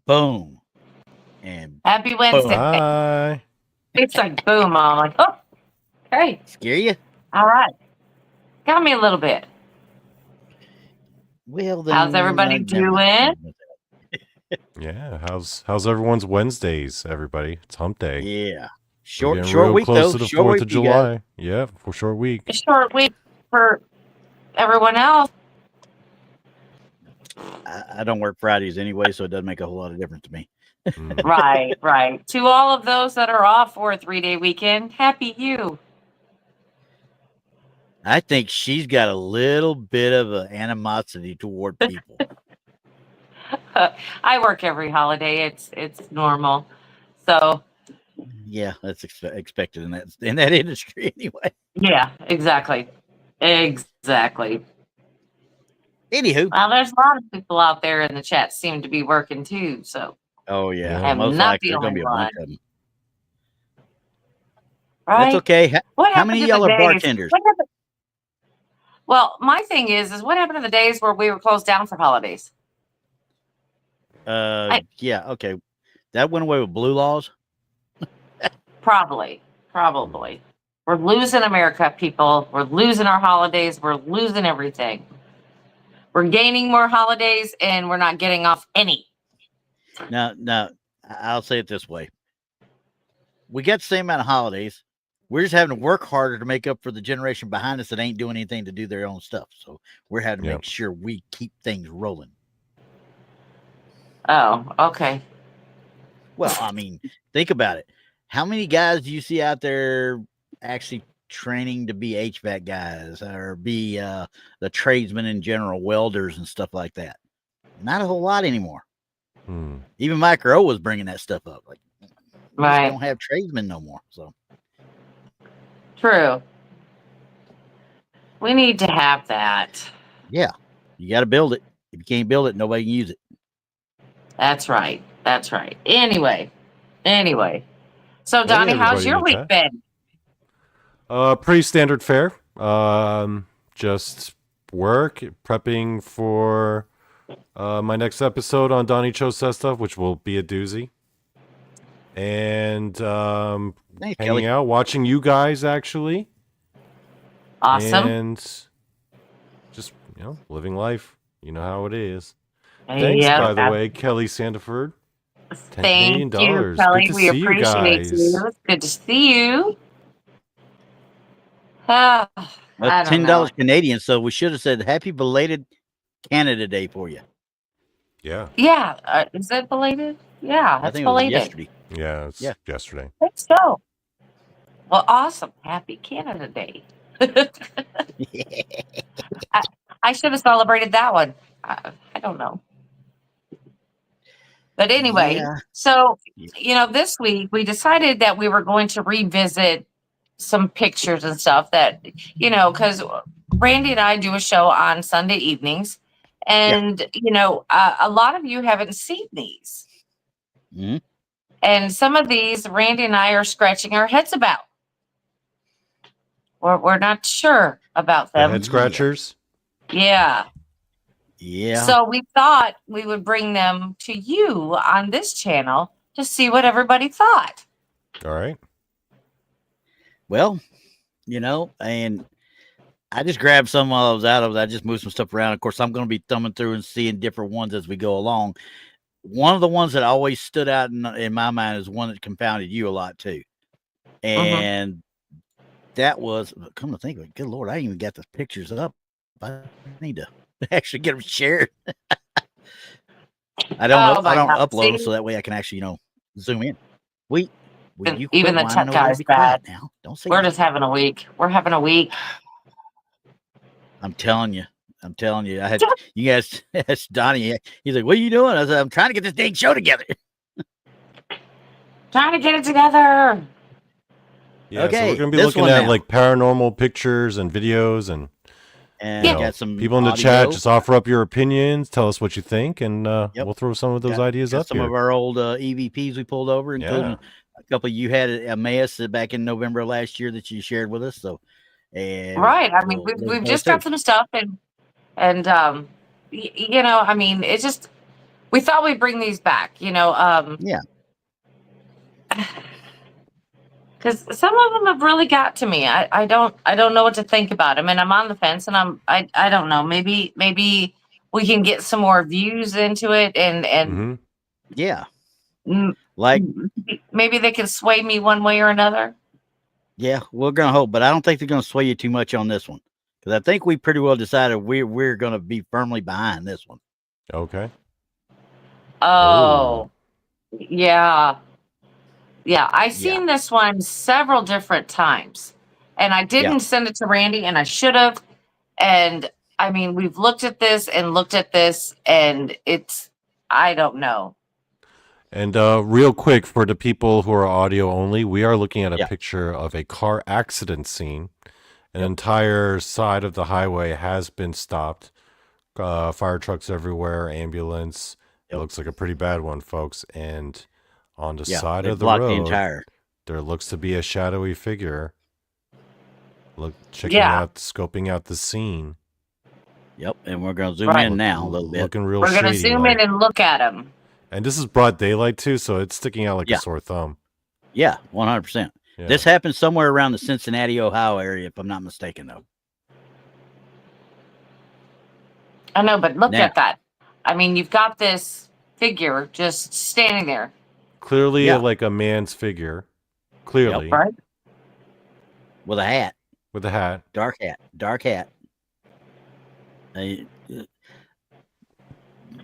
boom, and Happy Wednesday. Bye. It's like boom. I'm like, oh, hey. Scare you? All right. Got me a little bit. Well, then, how's everybody doing? Yeah, how's everyone's Wednesdays, everybody? It's hump day. Yeah. Short week, close though. to the Short 4th week, of July. Yeah, for short week. A short week for everyone else. I don't work Fridays anyway, so it doesn't make a whole lot of difference to me. Right. To all of those that are off for a 3-day weekend, happy you. I think she's got a little bit of an animosity toward people. I work every holiday. It's normal. So yeah, that's expected in that industry anyway. Yeah, exactly. Exactly. Anywho, well, there's a lot of people out there in the chat seem to be working too. So oh yeah, I'm most not likely the there's gonna only be a one. bunch of them. Right? That's okay. How many of y'all are bartenders? Well, my thing is what happened to the days where we were closed down for holidays? Yeah, okay. That went away with blue laws? Probably. We're losing America, people. We're losing our holidays. We're losing everything. We're gaining more holidays, and we're not getting off any. Now, I'll say it this way. We got the same amount of holidays. We're just having to work harder to make up for the generation behind us that ain't doing anything to do their own stuff. So we're having to make sure we keep things rolling. Oh, okay. Well, I mean, think about it. How many guys do you see out there actually training to be HVAC guys or be the tradesmen in general, welders and stuff like that? Not a whole lot anymore. Even Micro was bringing that stuff up. Like, we just don't have tradesmen no more. So true. We need to have that. Yeah, you got to build it. If you can't build it, nobody can use it. That's right. Anyway. So, Donny, how's your week been? Pretty standard fare. Just work, prepping for my next episode on Donny Cho Says Stuff, which will be a doozy. And hanging out, watching you guys, actually. Awesome. And just, living life. You know how it is. Thanks, by the way, Kelly Sandiford. Thank you, Kelly. We appreciate you. It's good to see you. That's $10 Canadian, so we should have said happy belated Canada Day for you. Yeah. Yeah. Is it belated? Yeah, I think belated. It was yesterday. Yeah, it's yesterday. Let's go. Well, awesome. Happy Canada Day. I should have celebrated that one. I don't know. But anyway, so, this week we decided that we were going to revisit some pictures and stuff that, because Randy and I do a show on Sunday evenings. And, a lot of you haven't seen these. Mm-hmm. And some of these, Randy and I are scratching our heads about. We're not sure about them. The head scratchers? Yeah. Yeah. So we thought we would bring them to you on this channel to see what everybody thought. All right. Well, and I just grabbed some while I was out. I just moved some stuff around. Of course, I'm going to be thumbing through and seeing different ones as we go along. One of the ones that always stood out in my mind is one that confounded you a lot too. And that was, come to think of it, good Lord, I ain't even got the pictures up. I need to actually get them shared. I don't upload them so that way I can actually, zoom in. Even the tech guy's bad. Now, don't say we're just having a week. We're having a week. I'm telling you. I had you guys asked Donny. He's like, "What are you doing?" I said, "I'm trying to get this dang show together." Trying to get it together. Yeah, okay, so we're going to be looking at like paranormal pictures and videos and got some people in the chat. Just offer up your opinions, tell us what you think, and we'll throw some of those ideas up. Some of our old EVPs we pulled over, including a couple you had at Emmaus back in November of last year that you shared with us. So, right. I mean, we've just got some stuff, and I mean, it's just we thought we'd bring these back, Yeah. because some of them have really got to me. I don't know what to think about them, and I'm on the fence, and I don't know. Maybe we can get some more views into it, and Yeah. mm, Like, maybe they can sway me one way or another. yeah, we're gonna hope, but I don't think they're gonna sway you too much on this one, because I think we pretty well decided we're gonna be firmly behind this one. Okay. Oh, yeah. Yeah, I've Yeah. seen this one several different times, and I didn't send it to Randy, and I should have. And I mean, we've looked at this, and I don't know. And real quick, for the people who are audio only, we are looking at a Yeah. picture of a car accident scene. An entire side of the highway has been stopped. Fire trucks everywhere, ambulance. It looks like a pretty bad one, folks. And on the side they of the blocked road, the entire. there looks to be a shadowy figure. Scoping out the scene. Yep, and we're gonna zoom in now a little bit. Looking real We're shady. gonna zoom in and look at him. And this is broad daylight too, so it's sticking out like a sore thumb. Yeah, 100%. Yeah. This happened somewhere around the Cincinnati, Ohio area, if I'm not mistaken, though. I know, but look Now- at that. I mean, you've got this figure just standing there. Clearly, Yeah. like a man's figure. Clearly, Right? With a hat, with a hat. dark hat. The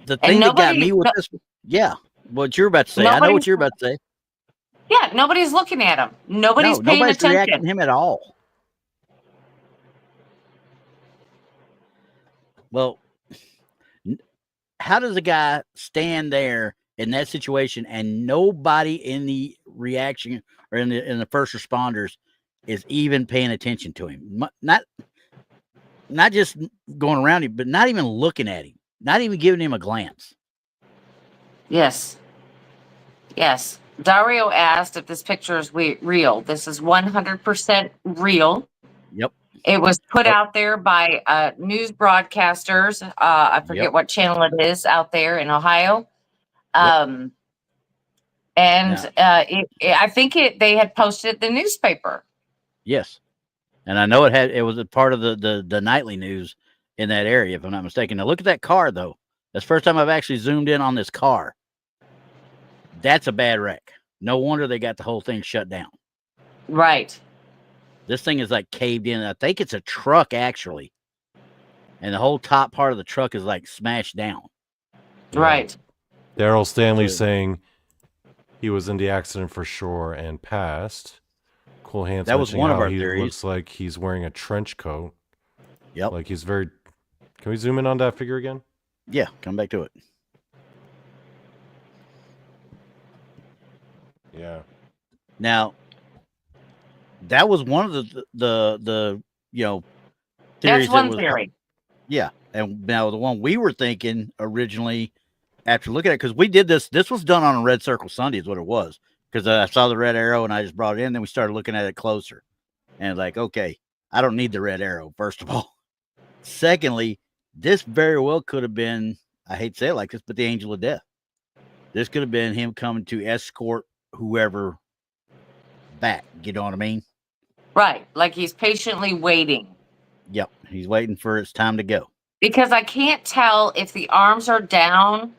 thing that got me with this, what you're about to say. I know what you're about to say. Yeah, nobody's looking at him. Nobody's paying nobody's reacting attention. to him at all. Well, how does a guy stand there in that situation and nobody in the reaction or in the first responders is even paying attention to him? Not just going around him, but not even looking at him, not even giving him a glance. Yes. Dario asked if this picture is real. This is 100% real. Yep. It was put out there by news broadcasters. I forget what channel it is out there in Ohio. I think they had posted it in the newspaper. Yes. And I know it was a part of the nightly news in that area, if I'm not mistaken. Now look at that car, though. That's the first time I've actually zoomed in on this car. That's a bad wreck. No wonder they got the whole thing shut down. Right. This thing is like caved in. I think it's a truck, actually. And the whole top part of the truck is like smashed down. Right. Daryl Stanley saying he was in the accident for sure and passed. Cool Hands. That was one of our he theories. Looks like he's wearing a trench coat. Yep. Like he's very. Can we zoom in on that figure again? Yeah, come back to it. Yeah. Now, that was one of the theories. That's one theory. Yeah, and now the one we were thinking originally, after looking at it, because we did this was done on a Red Circle Sunday, is what it was. Because I saw the red arrow and I just brought it in. Then we started looking at it closer, and like, okay, I don't need the red arrow. First of all, secondly, this very well could have been. I hate to say it like this, but the angel of death. This could have been him coming to escort whoever back. You know what I mean? Right. Like he's patiently waiting. Yep. He's waiting for its time to go. Because I can't tell if the arms are down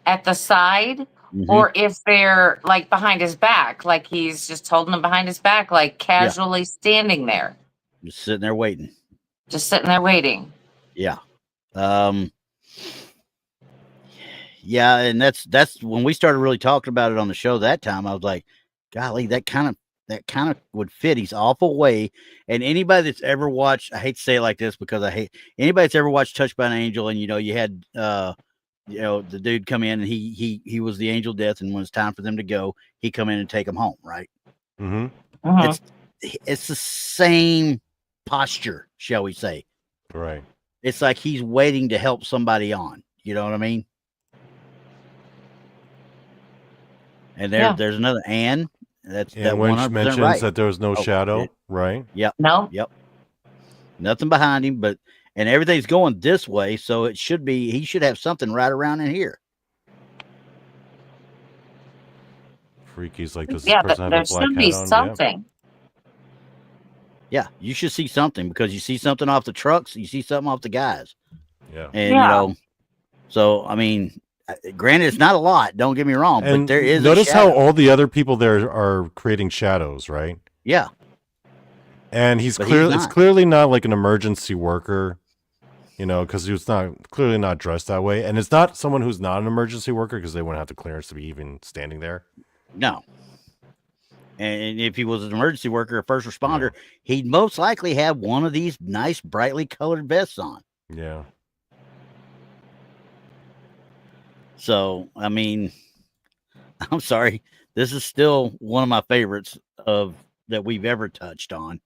at the side or if they're like behind his back, like he's just holding them behind his back, like casually standing there. Just sitting there waiting. Yeah. Yeah, and that's when we started really talking about it on the show that time. I was like, golly, that kind of would fit. He's awful way. And anybody that's ever watched, I hate to say it like this because I hate anybody that's ever watched Touched by an Angel, and you had the dude come in and he was the angel of death, and when it's time for them to go, he come in and take them home, right? It's the same posture, shall we say. Right. It's like he's waiting to help somebody on. You know what I mean? And there's another Anne. That's that when she 100% mentions right. that there was no shadow, right? Yep. No. Yep. Nothing behind him, and everything's going this way, so he should have something right around in here. Freaky's like, does this Yeah, person have there a black should be hat on? something. Yeah, you should see something because you see something off the trucks, you see something off the guys, Yeah. and Yeah. so I mean, granted, it's not a lot. Don't get me wrong, And but there is. notice a how shadow. all the other people there are creating shadows, right? Yeah, And he's But clearly he's it's not. clearly not like an emergency worker, because he was not clearly not dressed that way, and it's not someone who's not an emergency worker because they wouldn't have the clearance to be even standing there. no. And if he was an emergency worker, a first responder, he'd most likely have one of these nice, brightly colored vests on. Yeah. So, I mean, I'm sorry. This is still one of my favorites that we've ever touched on.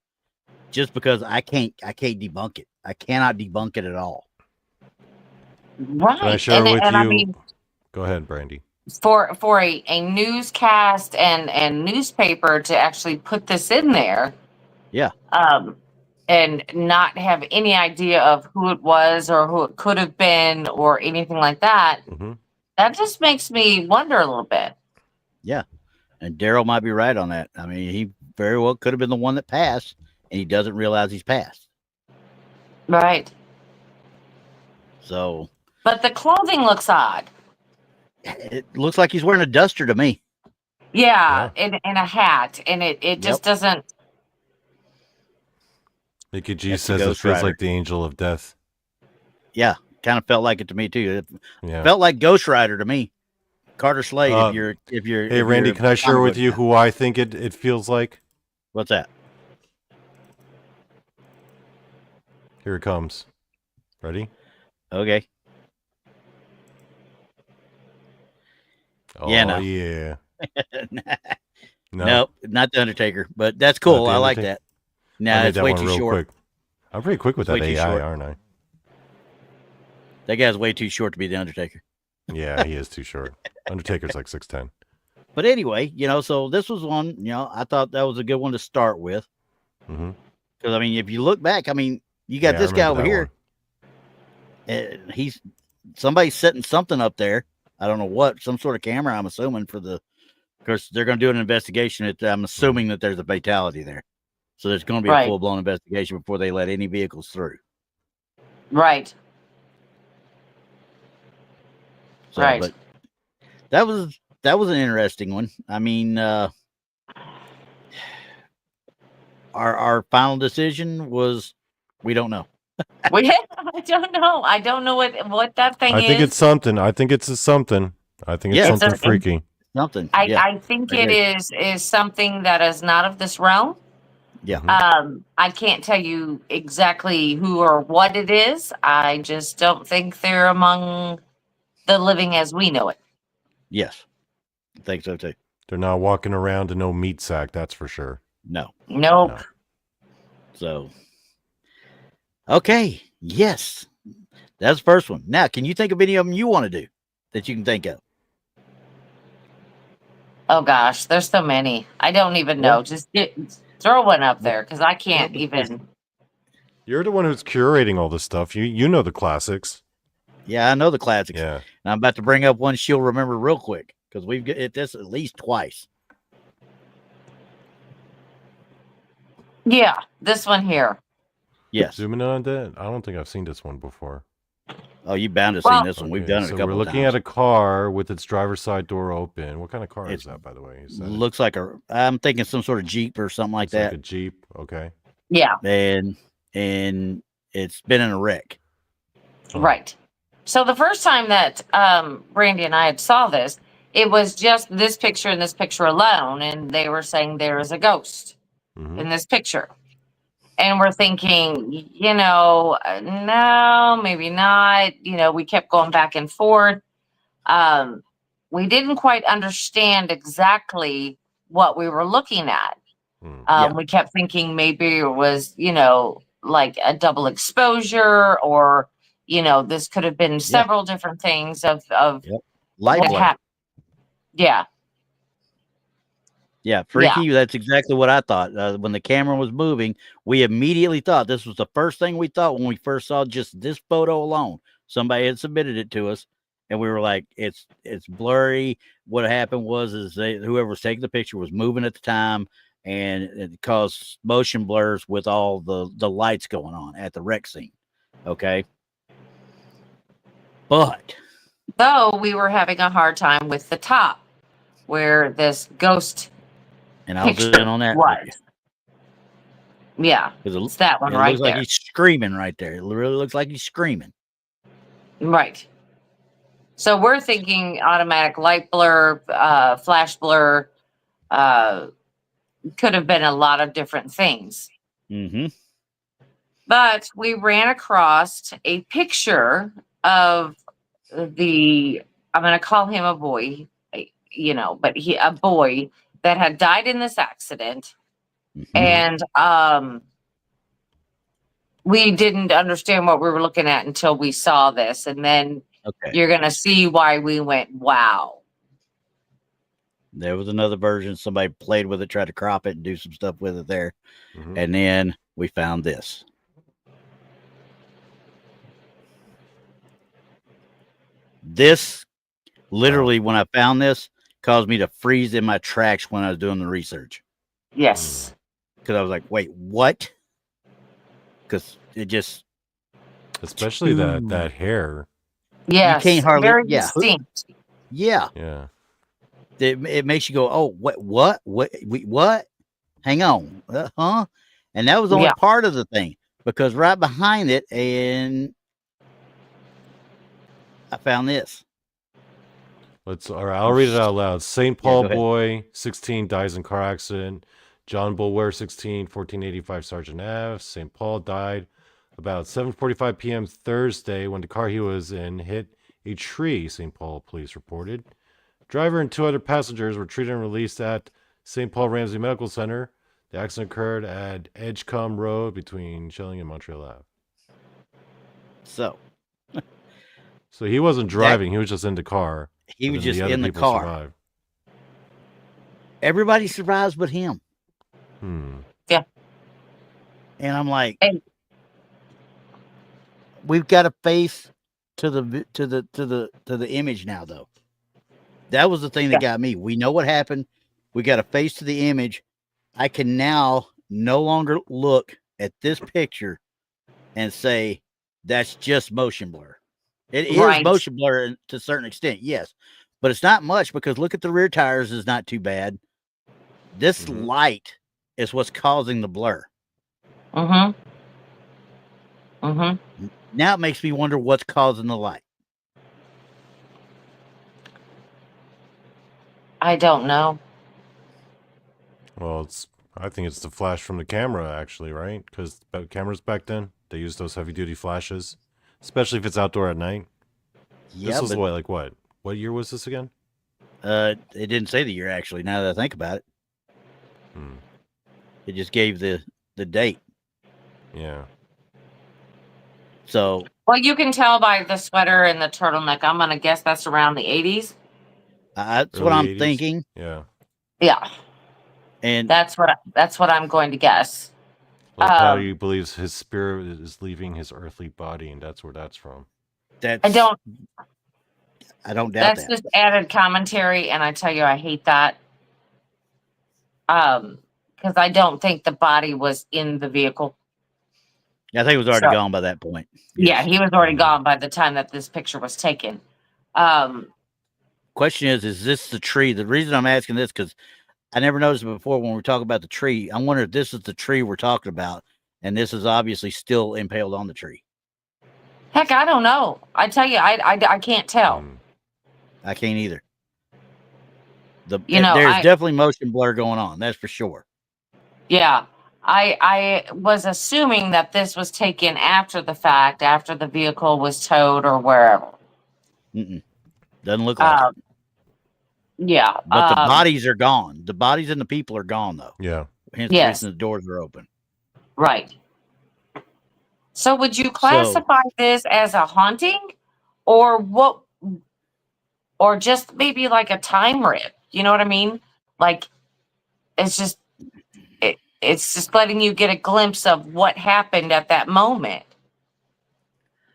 Just because I can't debunk it. I cannot debunk it at all. Right. Can I share with you? I mean, Go ahead, Brandi. for a newscast and newspaper to actually put this in there, Yeah. and not have any idea of who it was or who it could have been or anything like that, Mm-hmm. that just makes me wonder a little bit. Yeah. And Daryl might be right on that. I mean, he very well could have been the one that passed, and he doesn't realize he's passed. Right. So But the clothing looks odd. it looks like he's wearing a duster to me. Yeah. And a hat. And it just doesn't. Mickey G That's the says it Ghost feels Rider. like the angel of death. Yeah. Kind of felt like it to me too. It Yeah. felt like Ghost Rider to me. Carter Slade. If you're Hey, Randy, can I share with you who I think it feels like? What's that? Here it comes. Ready? Okay. Oh, Yeah, no. yeah. No. Nope, not the Undertaker, but that's cool. The I like Undertaker? that. I Nah, made it's that way one too real short. quick. I'm pretty quick with It's that way too AI, short. aren't I? That guy's way too short to be the Undertaker. Yeah, he is too short. Undertaker's like 6'10". But anyway, so this was one, I thought that was a good one to start with. Mm-hmm. Because, I mean, if you look back, I mean, you got this guy over here. Somebody's setting something up there. I don't know what, some sort of camera, I'm assuming, because they're going to do an investigation. I'm assuming that there's a fatality there. So there's going to be a full-blown investigation before they let any vehicles through. Right. So, Right. But that was an interesting one. I mean, our final decision was we don't know. I don't know. I don't know what that thing is. I think it's something. I think it's something. I think it's something freaky. Something. I think it is something that is not of this realm. Yeah. I can't tell you exactly who or what it is. I just don't think they're among the living as we know it. Yes. I think so too. They're not walking around in no meat sack, that's for sure. No. Nope. No. So, okay. Yes. That's the first one. Now, can you think of any of them you want to do that you can think of? Oh gosh, there's so many. I don't even know. Just throw one up there because I can't even. You're the one who's curating all this stuff. You know the classics. Yeah, I know the classics. Yeah. And I'm about to bring up one she'll remember real quick because we've hit this at least twice. Yeah, this one here. Yes. Zooming in on that. I don't think I've seen this one before. Oh, you bound to seen this one. We've done it a couple We're of looking times. at a car with its driver's side door open. What kind of car is that, by the way? Looks like I'm thinking some sort of Jeep or something like that. Like a Jeep. Okay. Yeah. And it's been in a wreck. Oh. Right. So the first time that Brandi and I had saw this, it was just this picture and this picture alone, and they were saying there is a ghost in this picture. And we're thinking, no, maybe not. We kept going back and forth. We didn't quite understand exactly what we were looking at. We kept thinking maybe it was, like a double exposure or, this could have been several different things of light what blare. happened. Yeah. Yeah, freaky. That's exactly what I thought. When the camera was moving, we immediately thought this was the first thing we thought when we first saw just this photo alone. Somebody had submitted it to us, and we were like, it's blurry. What happened was whoever was taking the picture was moving at the time, and it caused motion blurs with all the lights going on at the wreck scene. Okay, but though we were having a hard time with the top where this ghost and I was in picture on that. was. Yeah, it's that one right looks there. like he's screaming right there. It really looks like he's screaming. Right. So we're thinking automatic light blur, flash blur, could have been a lot of different things. Mm-hmm. But we ran across a picture of I'm going to call him a boy, but a boy that had died in this accident. Mm-hmm. And we didn't understand what we were looking at until we saw this. And then you're going to see why we went, wow. There was another version. Somebody played with it, tried to crop it and do some stuff with it there. Mm-hmm. And then we found this. This literally, when I found this, caused me to freeze in my tracks when I was doing the research. Yes. Because I was like, wait, what? Because it just... Especially that hair. Yes. You can't hardly... Very distinct. Yeah. Yeah. It makes you go, oh, what? Hang on. Huh? And that was only part of the thing. Because right behind it, and I found this. I'll read it out loud. St. Paul boy, 16, dies in car accident. John Bulwer, 16, 1485 Sergeant Ave. St. Paul died about 7:45 p.m. Thursday when the car he was in hit a tree, St. Paul police reported. Driver and 2 other passengers were treated and released at St. Paul Ramsey Medical Center. The accident occurred at Edgecombe Road between Schilling and Montreal Ave. So he wasn't driving. He was just in the car. He was just in the car. Survived. Everybody survives but him. Yeah. And I'm like, we've got a face to the image now, though. That was the thing that got me. We know what happened. We got a face to the image. I can now no longer look at this picture and say that's just motion blur. It is motion blur to a certain extent, yes, but it's not much because look at the rear tires is not too bad. This light is what's causing the blur. Mm-hmm. Now it makes me wonder what's causing the light. I don't know. Well, I think it's the flash from the camera, actually, right? Because cameras back then, they used those heavy-duty flashes, especially if it's outdoor at night. Yeah, this was what? What year was this again? It didn't say the year, actually, now that I think about it. It just gave the date. Yeah. So. Well, you can tell by the sweater and the turtleneck. I'm going to guess that's around the 80s. That's Early what I'm 80s? thinking. Yeah. Yeah. And that's what I'm going to guess. Well, how he believes his spirit is leaving his earthly body, and that's where that's from. I don't doubt that's that. just added commentary, and I tell you, I hate that. Because I don't think the body was in the vehicle. I think it was already gone by that point. Yes. Yeah, he was already gone by the time that this picture was taken. Question is this the tree? The reason I'm asking this, because I never noticed it before when we talk about the tree. I wonder if this is the tree we're talking about, and this is obviously still impaled on the tree. Heck, I don't know. I tell you, I can't tell. I can't either. There's definitely motion blur going on. That's for sure. Yeah. I was assuming that this was taken after the fact, after the vehicle was towed or wherever. Doesn't look like it. Yeah. But the bodies are gone. The bodies and the people are gone, though. Yeah. Hence the reason the doors are open. Right. So would you classify this as a haunting or what? Or just maybe like a time rip? You know what I mean? Like, it's just letting you get a glimpse of what happened at that moment.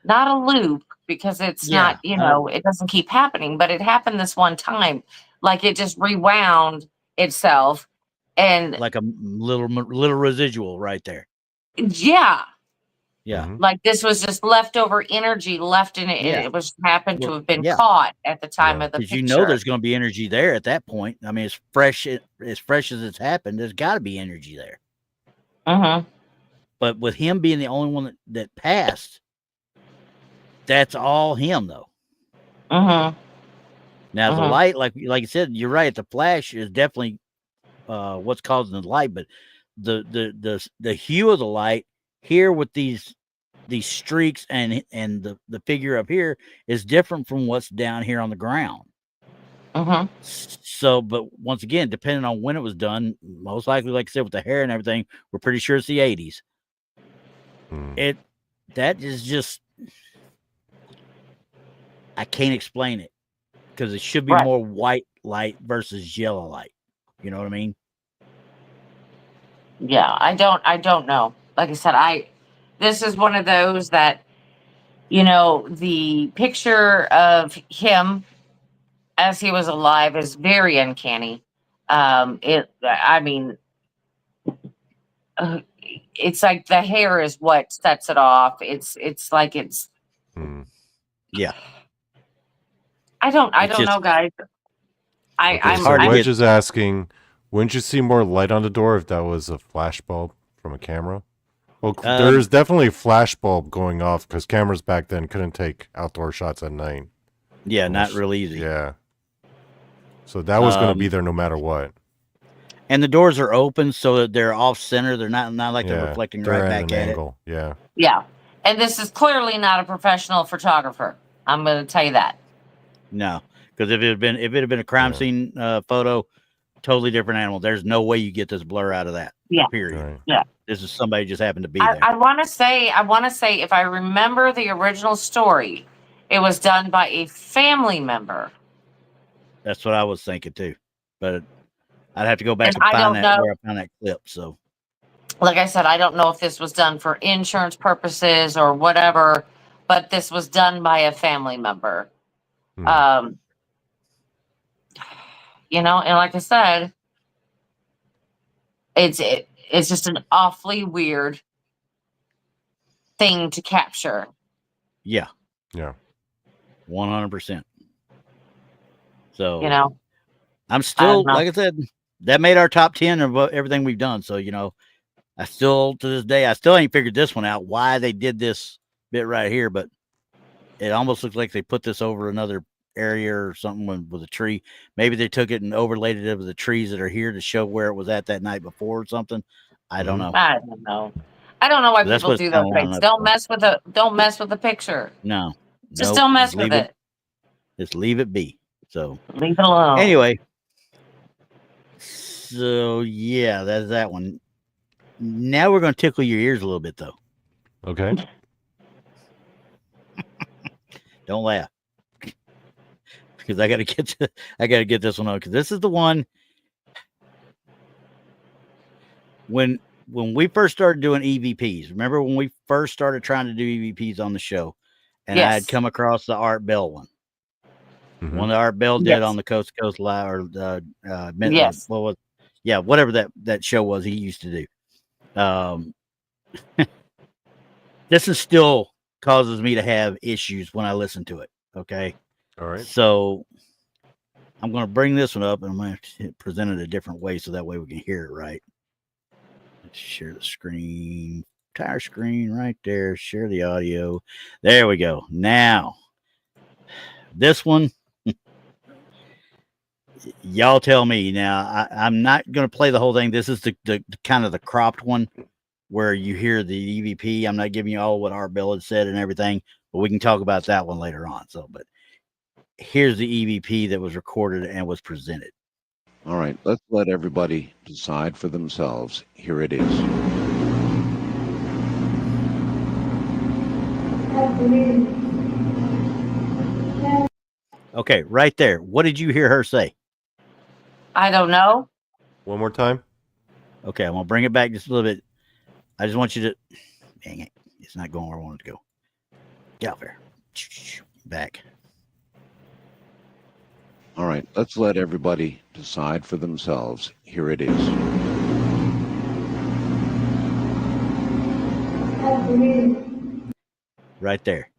Not a loop, because it's Yeah, not, it doesn't keep happening, but it happened this one time. Like it just rewound itself. And like a little residual right there. yeah, Yeah. like this was just leftover energy left in it. Yeah. It was happened to have been Yeah. caught at the time of the Because picture. there's going to be energy there at that point. I mean, as fresh as it's happened, there's got to be energy there. But with him being the only one that passed, that's all him though. Now the light, like I said, you're right. The flash is definitely what's causing the light, but the hue of the light here with these streaks and the figure up here is different from what's down here on the ground. So, but once again, depending on when it was done, most likely, like I said, with the hair and everything, we're pretty sure it's the 80s. That is just, I can't explain it because it should be more white light versus yellow light. You know what I mean? Yeah, I don't know. Like I said, this is one of those that, the picture of him as he was alive is very uncanny. It's like the hair is what sets it off. It's like it's. Yeah. I don't know, guys. Wedge is asking, wouldn't you see more light on the door if that was a flash bulb from a camera? Well, there's definitely a flash bulb going off because cameras back then couldn't take outdoor shots at night. Yeah, not real easy. Yeah. So that was going to be there no matter what. And the doors are open so that they're off center. They're not like they're reflecting right back at angle. It. Yeah. Yeah. And this is clearly not a professional photographer. I'm going to tell you that. No, because if it had been a crime scene photo, totally different animal. There's no way you get this blur out of that. Yeah. Period. Right. Yeah. This is somebody just happened to be there. I want to say, if I remember the original story, it was done by a family member. That's what I was thinking too, but I'd have to go back and find where I found that clip. So, like I said, I don't know if this was done for insurance purposes or whatever, but this was done by a family member. And like I said, it's just an awfully weird thing to capture. Yeah. Yeah. 100%. So, I'm still, like I said, that made our top 10 of everything we've done. So, I still, to this day, I still ain't figured this one out, why they did this bit right here, but it almost looks like they put this over another area or something with a tree. Maybe they took it and overlaid it with the trees that are here to show where it was at that night before or something. I don't know. I don't know. I don't know why people do those things. Don't mess with the picture. No. Just don't mess with it. Just leave it be. So leave it alone. Anyway. So yeah, that's that one. Now we're going to tickle your ears a little bit though. Okay. Don't laugh. Because I got to get this one on, because this is the one when we first started doing EVPs. Remember when we first started trying to do EVPs on the show, and I had come across the Art Bell one. One that Art Bell did on the Coast to Coast Live, or whatever that show was he used to do. This is still causes me to have issues when I listen to it. Okay. All right. So I'm going to bring this one up, and I'm going to present it a different way so that way we can hear it right. Let's share the screen. Entire screen right there. Share the audio. There we go. Now, this one, y'all tell me. Now, I'm not going to play the whole thing. This is the kind of the cropped one where you hear the EVP. I'm not giving you all what Art Bell had said and everything, but we can talk about that one later on. So, but here's the EVP that was recorded and was presented. All right, let's let everybody decide for themselves. Here it is. Okay, right there. What did you hear her say? I don't know. One more time. Okay, I'm going to bring it back just a little bit. I just want you to... Dang it. It's not going where I want it to go. Get out there. Back. All right, let's let everybody decide for themselves. Here it is. Right there.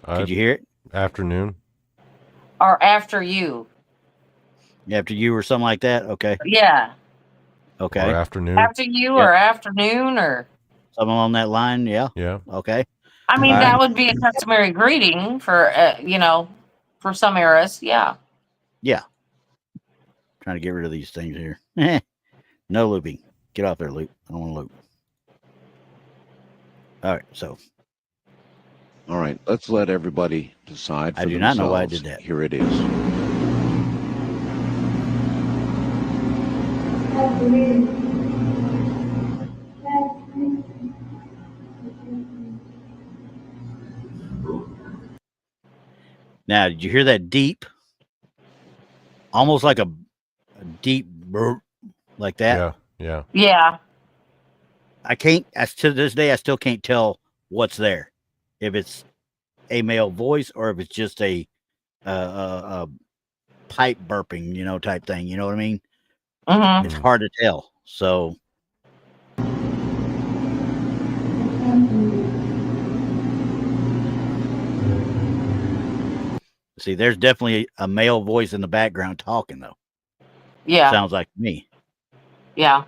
Uh, Could you hear it? Afternoon. Or after you. After you or something like that? Okay. Yeah. Okay. Or afternoon. After you Yep. or afternoon or. Something along that line. Yeah. Yeah. Okay. I mean, All that right. would be a customary greeting for, for some eras. Yeah. Yeah. Trying to get rid of these things here. No looping. Get off there, loop. I don't want to loop. All right. So All right, let's let everybody decide for I do themselves. not know why I did that. Here it is. Now, did you hear that deep? Almost like a deep burp like that. Yeah. Yeah. Yeah. I can't, to this day, I still can't tell what's there. If it's a male voice or if it's just a pipe burping, type thing. You know what I mean? Mm-hmm. It's hard to tell. So see, there's definitely a male voice in the background talking, though. Yeah. Sounds like me. Yeah.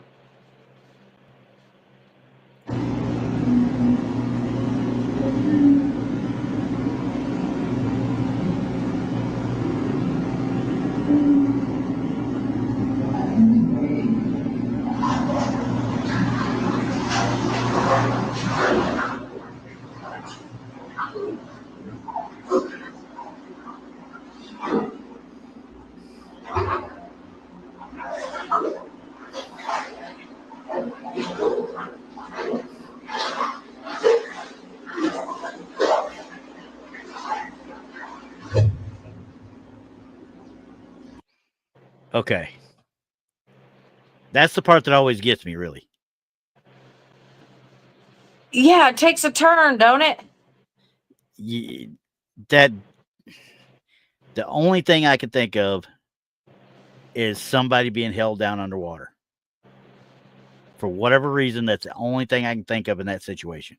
Okay. That's the part that always gets me, really. Yeah, it takes a turn, don't it? That the only thing I can think of is somebody being held down underwater. For whatever reason, that's the only thing I can think of in that situation.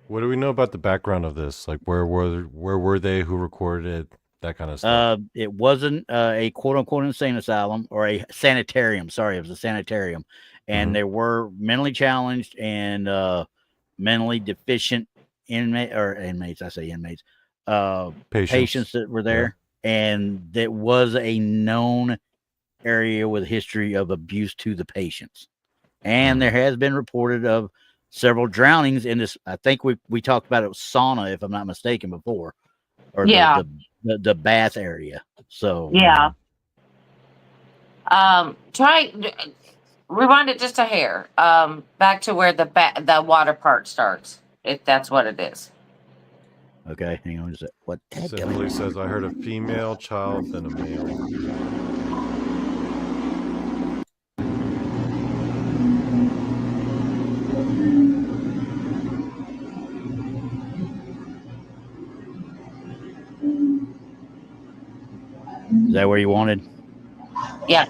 What do we know about the background of this? Like, where were they? Who recorded it? That kind of stuff. It wasn't a quote unquote insane asylum or a sanitarium. Sorry, it was a sanitarium, and there were mentally challenged and mentally deficient inmates. I say inmates, patients that were there, and that was a known area with a history of abuse to the patients, and there has been reported of several drownings in this. I think we talked about it was sauna, if I'm not mistaken, before, or the bath area. So yeah. Rewind it just a hair. Back to where the water part starts. If that's what it is. Okay, hang on. What? Simply says, I heard a female child, then a male. Is that where you wanted? Yeah.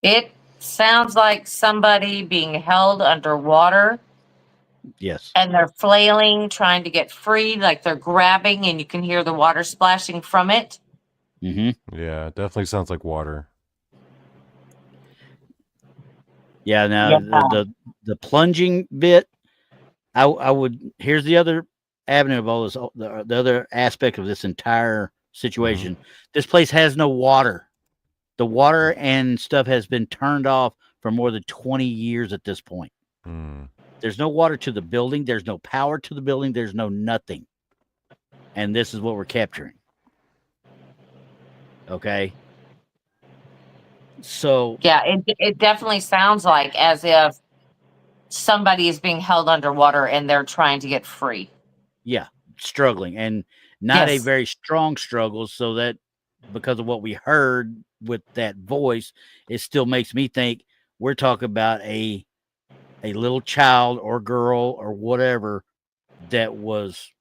It sounds like somebody being held underwater. Yes. And they're flailing, trying to get free, like they're grabbing, and you can hear the water splashing from it. Mm-hmm. Yeah, it definitely sounds like water. Yeah. Now the plunging bit, I would. Here's the other avenue of all this. The other aspect of this entire situation. This place has no water. The water and stuff has been turned off for more than 20 years at this point. There's no water to the building. There's no power to the building. There's no nothing. and this is what we're capturing. Okay. So Yeah, it definitely sounds like as if somebody is being held underwater and they're trying to get free. yeah, struggling, and not a Yes. very strong struggle, so that because of what we heard with that voice, it still makes me think we're talking about a little child or girl or whatever that was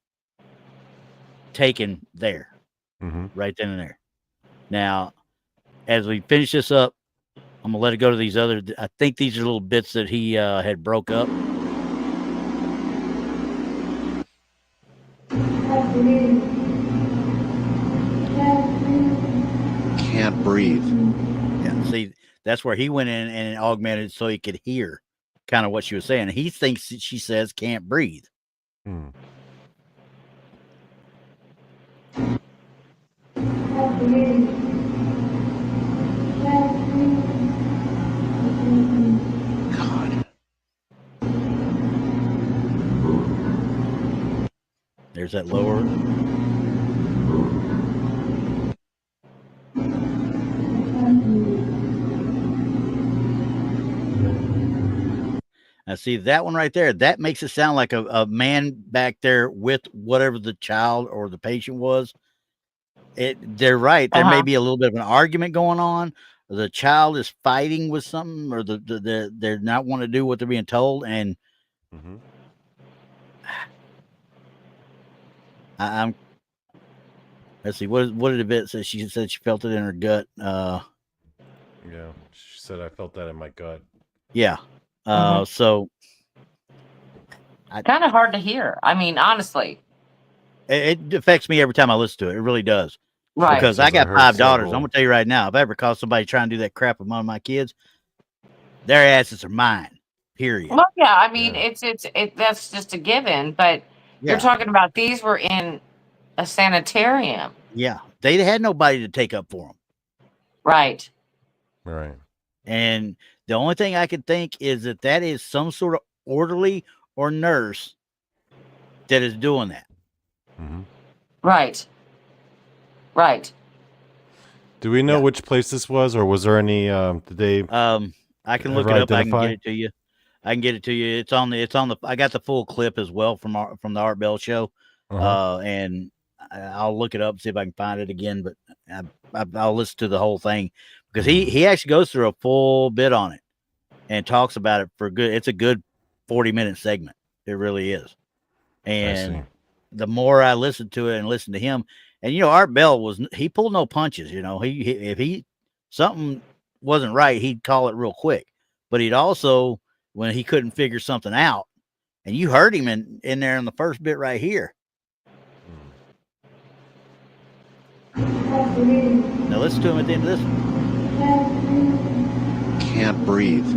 taken there, right then and there. Now, as we finish this up, I'm gonna let it go to these other. I think these are little bits that he had broke up. Can't breathe. Yeah, see, that's where he went in and augmented so he could hear kind of what she was saying. He thinks that she says can't breathe. God. There's that lower. Now, see that one right there, that makes it sound like a man back there with whatever the child or the patient was. They're right. There may be a little bit of an argument going on. The child is fighting with something, or they're not wanting to do what they're being told. And I'm let's see, what did the vet say? She said she felt it in her gut. Yeah, she said I felt that in my gut. Yeah. So Kind of hard to hear. I mean, honestly, it affects me every time I listen to it. It really does. right? Because I got 5 daughters. I'm gonna tell you right now, if I ever caught somebody trying to do that crap among my kids, their asses are mine. Period. Well, yeah. I mean, it's that's just a given. But you're talking about these were in a sanitarium. Yeah, they had nobody to take up for them. Right. Right. And the only thing I could think is that is some sort of orderly or nurse that is doing that. Right. Right. Do we know which place this was, or was there any? Did they? I can look it up. I can get it to you. It's on the. I got the full clip as well from the Art Bell show. And I'll look it up, see if I can find it again. But I'll listen to the whole thing because he actually goes through a full bit on it and talks about it for good. It's a good 40-minute segment. It really is. And the more I listen to it and listen to him, and Art Bell he pulled no punches. If something wasn't right, he'd call it real quick. But he'd also, when he couldn't figure something out, and you heard him in there in the first bit right here. Now listen to him at the end of this one. Can't breathe.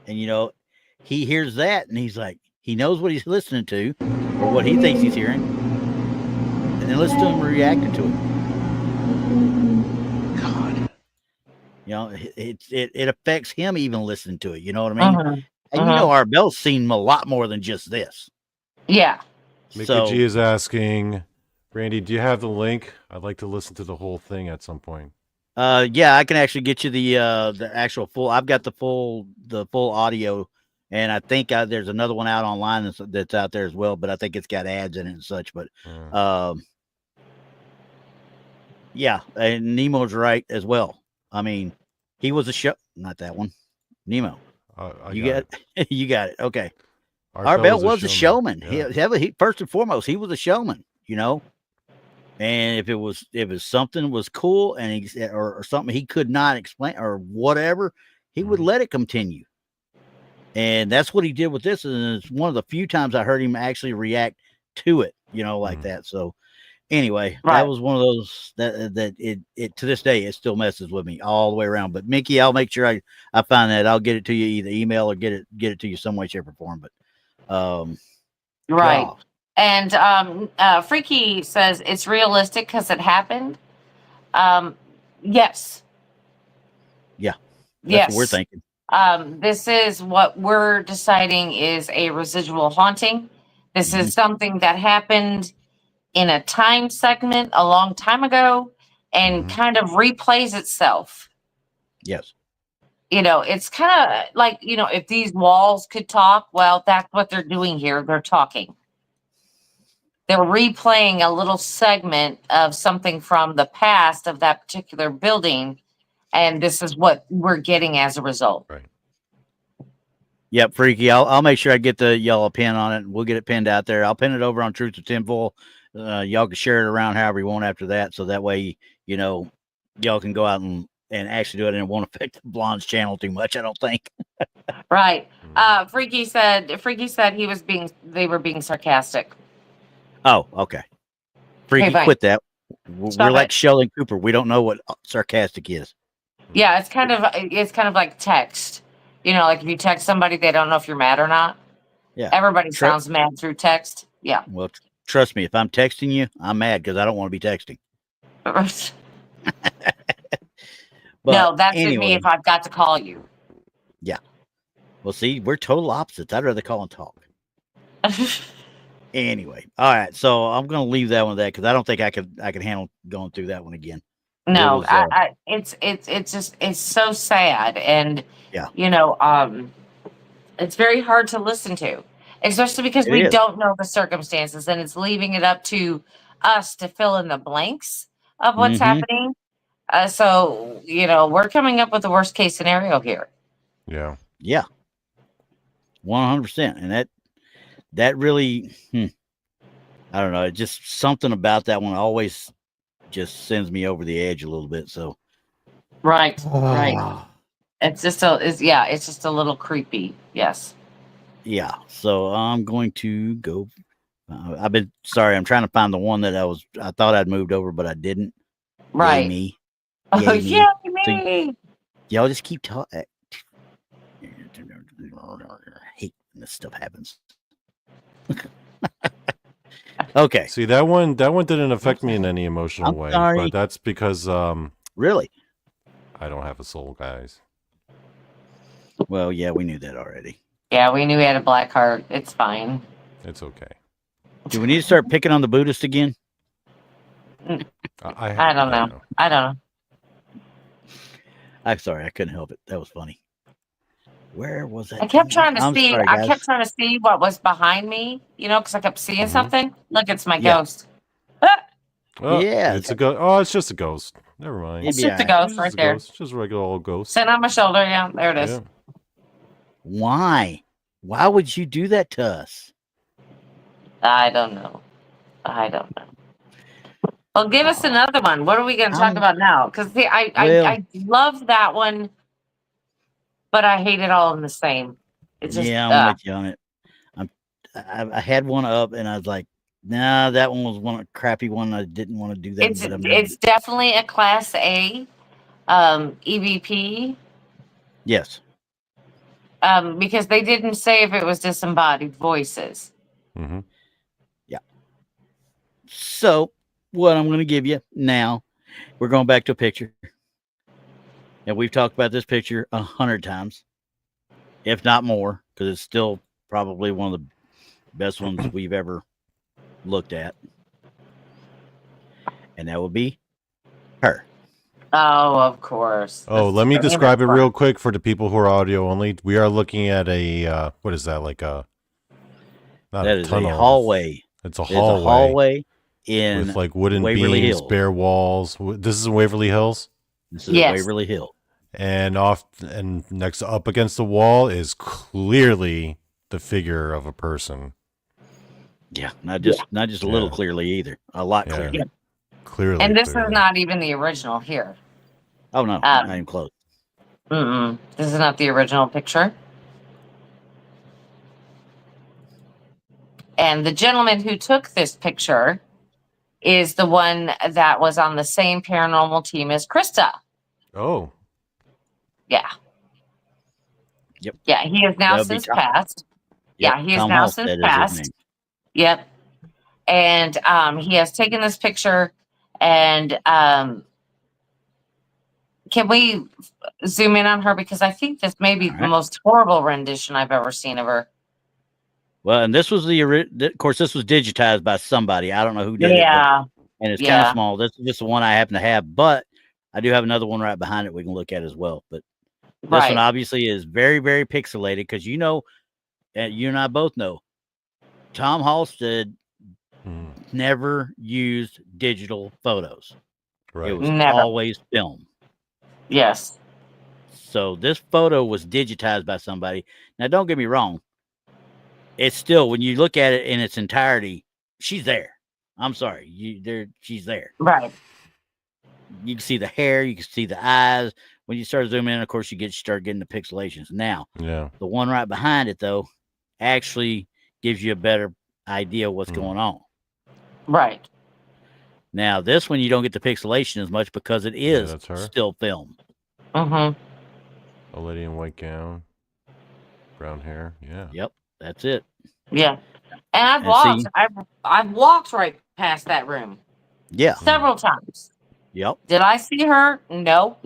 And he hears that and he's like, he knows what he's listening to or what he thinks he's hearing. And then listen to him reacting to it. God. It affects him even listening to it. You know what I mean? And Art Bell's seen a lot more than just this. Yeah. Mickey G is asking, Randy, do you have the link? I'd like to listen to the whole thing at some point. Yeah, I can actually get you the actual full. I've got the full audio, and I think there's another one out online that's out there as well. But I think it's got ads in it and such. But yeah, and Nemo's right as well. I mean, he was a show, not that one, Nemo. You got it. Okay. Art Bell was a showman. Yeah. He first and foremost, he was a showman. And if it was something was cool and or something he could not explain or whatever, he would let it continue. And that's what he did with this. And it's one of the few times I heard him actually react to it, like that. So anyway, that was one of those that it to this day, it still messes with me all the way around. But Mickey, I'll make sure I find that. I'll get it to you either email or get it to you some way, shape, or form. But right. And Freaky says it's realistic because it happened. Yes. Yeah. That's what we're thinking. This is what we're deciding is a residual haunting. This is something that happened in a time segment a long time ago and kind of replays itself. Yes. You know, it's kind of like, you know, if these walls could talk, well, that's what they're doing here. They're talking. They're replaying a little segment of something from the past of that particular building. And this is what we're getting as a result. Right. Yep, Freaky. I'll make sure I get the yellow pin on it. We'll get it pinned out there. I'll pin it over on Truth or Tinfoil. Y'all can share it around however you want after that. So that way, you know, y'all can go out and actually do it, and it won't affect the Blonde's channel too much, I don't think. Right. Freaky said they were being sarcastic. Oh, okay. Freaky, fine. quit that. We're Stop like it. Sheldon Cooper. We don't know what sarcastic is. Yeah, it's kind of like text. You know, like if you text somebody, they don't know if you're mad or not. Yeah. Everybody sounds mad through text. Yeah. Well, trust me, if I'm texting you, I'm mad because I don't want to be texting. But no, that's anyway, me if I've got to call you. Yeah. Well, see, we're total opposites. I'd rather call and talk. Anyway, all right. So I'm gonna leave that one there because I don't think I could handle going through that one again. No, it's so sad, and yeah, you know, it's very hard to listen to, especially because we don't know the circumstances, and it's leaving it up to us to fill in the blanks of what's happening. So you know, we're coming up with the worst case scenario here. Yeah. Yeah. 100%, and that really, I don't know. It just something about that one always just sends me over the edge a little bit. So, right. It's just a little creepy. Yes. Yeah. So I'm going to go. I'm trying to find the one that I thought I'd moved over, but I didn't. Right. Yay me. Oh, yeah, So, me. y'all just keep talking. I hate when this stuff happens. Okay. See, that one didn't affect me in any emotional way, but that's because really, I don't have a soul, guys. Well, yeah, we knew that already. Yeah, we knew he had a black heart. It's fine. It's okay. Do we need to start picking on the Buddhist again? I don't know. I'm sorry, I couldn't help it. That was funny. Where was that? I kept trying to see. Sorry, I kept trying to see what was behind me. You know, because I kept seeing something. Look, it's my ghost. Oh, yeah, it's a ghost. Oh, it's just a ghost. Never mind. It's just a ghost right there. Ghost. Just a regular old ghost. Sitting on my shoulder. Yeah, there it is. Yeah. Why? Why would you do that to us? I don't know. Well, give us another one. What are we going to talk about now? Because I love that one, but I hate it all in the same. It's just, I'm with you on it. I had one up, and I was like, nah, that one was one crappy one. I didn't want to do that. It's definitely a Class A EVP. Yes. Because they didn't say if it was disembodied voices. Mm-hmm. Yeah. So what I'm going to give you now, we're going back to a picture. And we've talked about this picture 100 times, if not more, because it's still probably one of the best ones we've ever looked at. And that would be her. Oh, of course. Oh, let me describe it real quick for the people who are audio only. We are looking at a, what is that, like a... That is a hallway. It's a hallway. In with like wooden Waverly beams, Hills. bare walls. This is in Waverly Hills? This is Waverly Hill. And next up against the wall is clearly the figure of a person. Yeah, not just a little clearly either. A lot clearly. Yeah. Clearly. And this is not even the original here. Oh no, not even close. This is not the original picture. And the gentleman who took this picture is the one that was on the same paranormal team as Krista. Oh. Yeah. Yep. Yeah, he has now since passed. Yep. Yeah, he has now since passed. Yep. And he has taken this picture, and can we zoom in on her, because I think this may be the most horrible rendition I've ever seen of her. Well, and this was of course, this was digitized by somebody. I don't know who did it, Yeah. and it's kind Yeah. of small. This is just the one I happen to have, but I do have another one right behind it we can look at as well. But this one Right. obviously is very, very pixelated because you know, and you and I both know, Tom Halstead never used digital photos. Right. It was Never. always film. Yes. So this photo was digitized by somebody. Now, don't get me wrong. It's still, when you look at it in its entirety, she's there. I'm sorry. She's there. Right. You can see the hair. You can see the eyes. When you start zooming in, of course, you start getting the pixelations. Now, Yeah. the one right behind it, though, actually gives you a better idea of what's going on. Right. Now, this one, you don't get the pixelation as much because it is that's her. still film. Mm-hmm. A lady in white gown, brown hair. Yeah. Yep, that's it. Yeah. And I've And walked. see- I've walked right past that room Yeah. several times. Yep. Did I see her? No.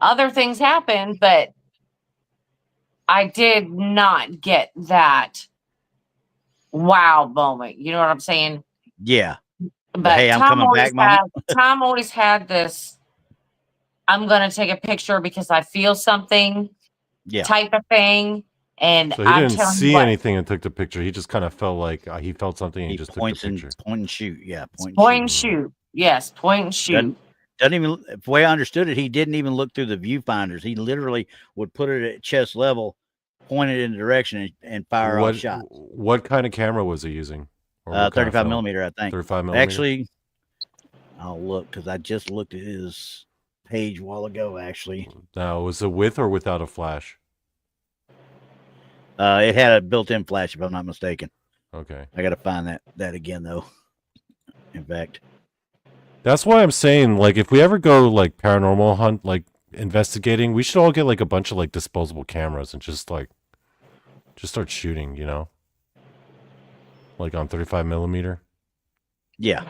Other things happened, but I did not get that wow moment. You know what I'm saying? Yeah. But hey, I'm Tom coming always back moment. Tom always had this, I'm going to take a picture because I feel something Yeah. type of thing. And So he I'm didn't telling you see what, anything and took the picture. He just kind of felt like he felt something and He he just took the points picture. and point and shoot. Yeah. Point and shoot. Yes, point and shoot. Doesn't even, the way I understood it, he didn't even look through the viewfinders. He literally would put it at chest level, point it in the direction, and fire off shots. What kind of camera was he using? Or what kind of 35 film? millimeter, I think. 35 millimeter. Actually, I'll look because I just looked at his page a while ago. Actually, Now, was it with or without a flash? it had a built-in flash, if I'm not mistaken. Okay. I got to find that again, though. In fact, That's why I'm saying, like, if we ever go like paranormal hunt, like investigating, we should all get like a bunch of like disposable cameras and just start shooting, you know, like on 35 millimeter. yeah.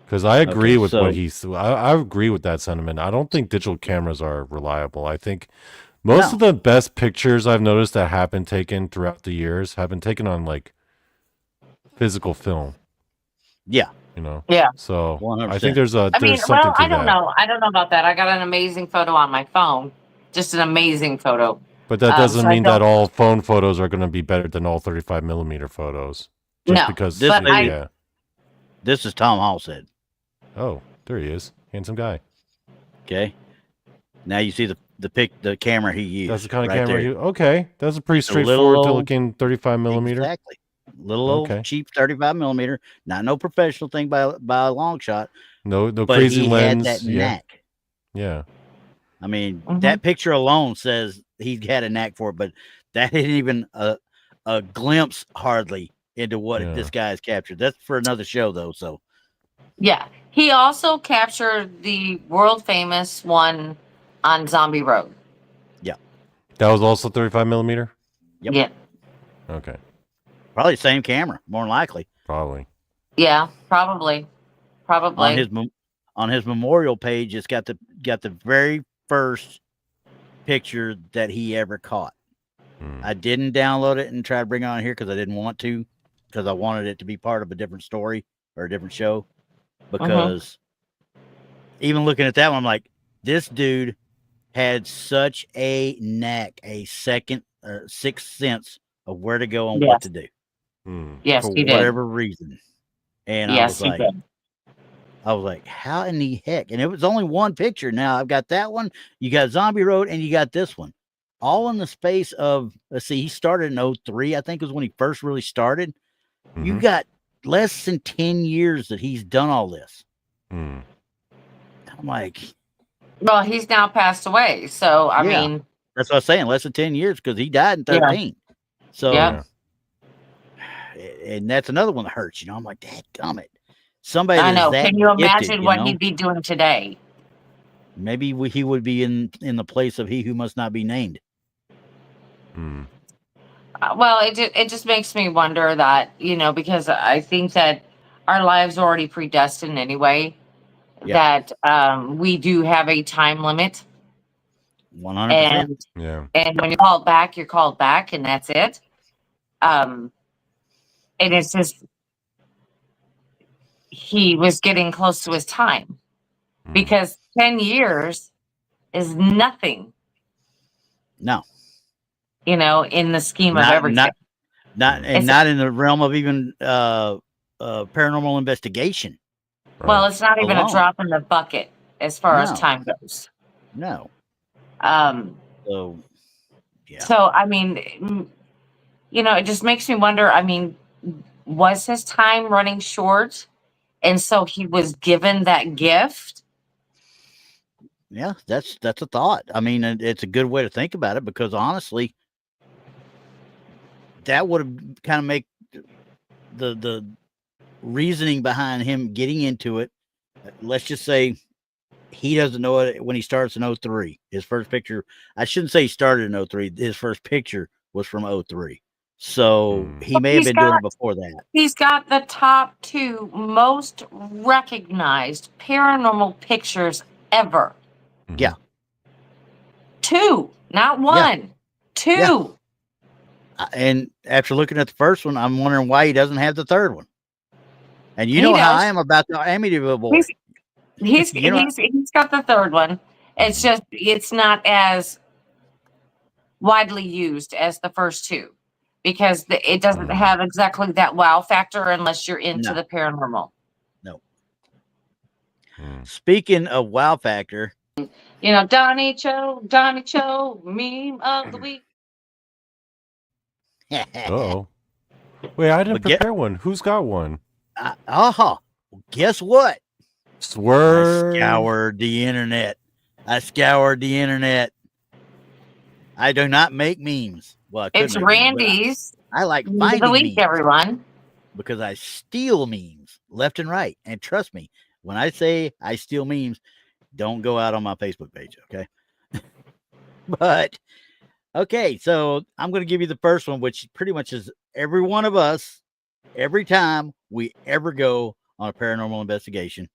Because I agree with so- what he's. I agree with that sentiment. I don't think digital cameras are reliable. I think most of the best pictures I've noticed that have been taken throughout the years have been taken on like physical film. Yeah. You know. Yeah. So 100%. I think there's I mean, something well, to I don't that. know. I don't know about that. I got an amazing photo on my phone. Just an amazing photo. But that doesn't so I mean that don't- all phone photos are going to be better than all 35 millimeter photos. Just No, because This but lady- yeah. This is Tom Halstead. Oh, there he is. Handsome guy. Okay. Now you see the camera he used. That's the kind of right camera there. you. Okay, that's a pretty a little straightforward old- looking 35 millimeter. Exactly. Little old Okay. cheap 35 millimeter. Not no professional thing by a long shot. No But crazy he lens. had that yeah, knack. yeah. I mean, Mhm. that picture alone says he had a knack for it, but that isn't even a glimpse hardly into what Yeah. this guy has captured. That's for another show, though. So Yeah. He also captured the world famous one on Zombie Road. That was also 35 millimeter. Yep. Yeah. Okay, probably the same camera, more than likely. probably. Yeah, probably. Probably. On his memorial page, it's got the very first picture that he ever caught. Hmm. I didn't download it and try to bring it on here because I didn't want to, because I wanted it to be part of a different story or a different show. Because even looking at that one, I'm like, this dude had such a knack, a sixth sense of where to go and what to do Hmm. Yes, for he did. whatever reason. And Yes, he did. I was like, how in the heck? And it was only one picture. Now I've got that one. You got Zombie Road and you got this one. All in the space of, let's see, he started in 2003, I think was when he first really started. You Mhm. got less than 10 years that he's done all this. Hmm. I'm like, Well, he's now passed away. So, I Yeah. mean, that's what I was saying, less than 10 years because he died in 13. So, Yeah. and that's another one that hurts. I'm like, dadgummit. Somebody I that's know. that Can you gifted, imagine what know? he'd be doing today? Maybe he would be in the place of he who must not be named. Hmm. Well, it just makes me wonder that, because I think that our lives are already predestined anyway. Yeah. That we do have a time limit, 100%. Yeah. and when you're called back, and that's it. And it's just, he was getting close to his time, because 10 years is nothing, No, in the scheme of everything. not in the realm of even paranormal investigation. Well, it's not even a Alone. drop in the bucket as far as No. time goes. No. So, yeah. So, I mean, it just makes me wonder, I mean, was his time running short? And so he was given that gift? Yeah, that's a thought. I mean, it's a good way to think about it, because honestly, that would have kind of make the reasoning behind him getting into it. Let's just say he doesn't know it when he starts in 03. His first picture, I shouldn't say he started in 03. His first picture was from 03. So he may have been doing it before that. He's got the top 2 most recognized paranormal pictures ever. Yeah. 2, not 1. Yeah. 2. Yeah. And after looking at the first one, I'm wondering why he doesn't have the third one. And you know how I am about the Amityville boy. He's got the third one. It's just, it's not as widely used as the first 2, because it doesn't have exactly that wow factor unless you're into the paranormal. No. Speaking of wow factor, Donny Cho, meme of the week. Uh-oh. Wait, I didn't prepare one. Who's got one? Guess what? Swerve. I scoured the internet. I do not make memes. Well, It's Randy's. I like finding the week, memes, everyone, because I steal memes left and right. And trust me, when I say I steal memes, don't go out on my Facebook page, okay? But okay, so I'm going to give you the first one, which pretty much is every one of us, every time we ever go on a paranormal investigation.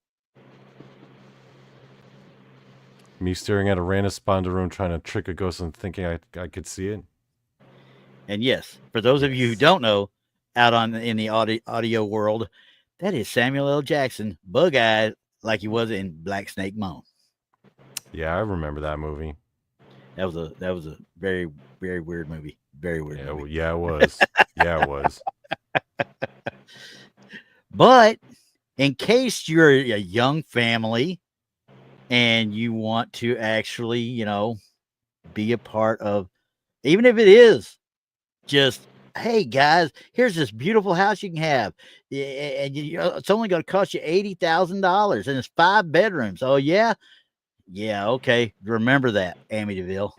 Me staring at a random spot in the room, trying to trick a ghost and thinking I could see it. And yes, for those of you who don't know, out in the audio world, that is Samuel L. Jackson, bug-eyed like he was in Black Snake Moan. Yeah, I remember that movie. That was a very, very weird movie. Very weird movie. Yeah, it was. Yeah, it was. But in case you're a young family and you want to actually, be a part of, even if it is just, hey guys, here's this beautiful house you can have, and it's only going to cost you $80,000, and it's 5 bedrooms. Oh yeah, okay. Remember that, Amityville.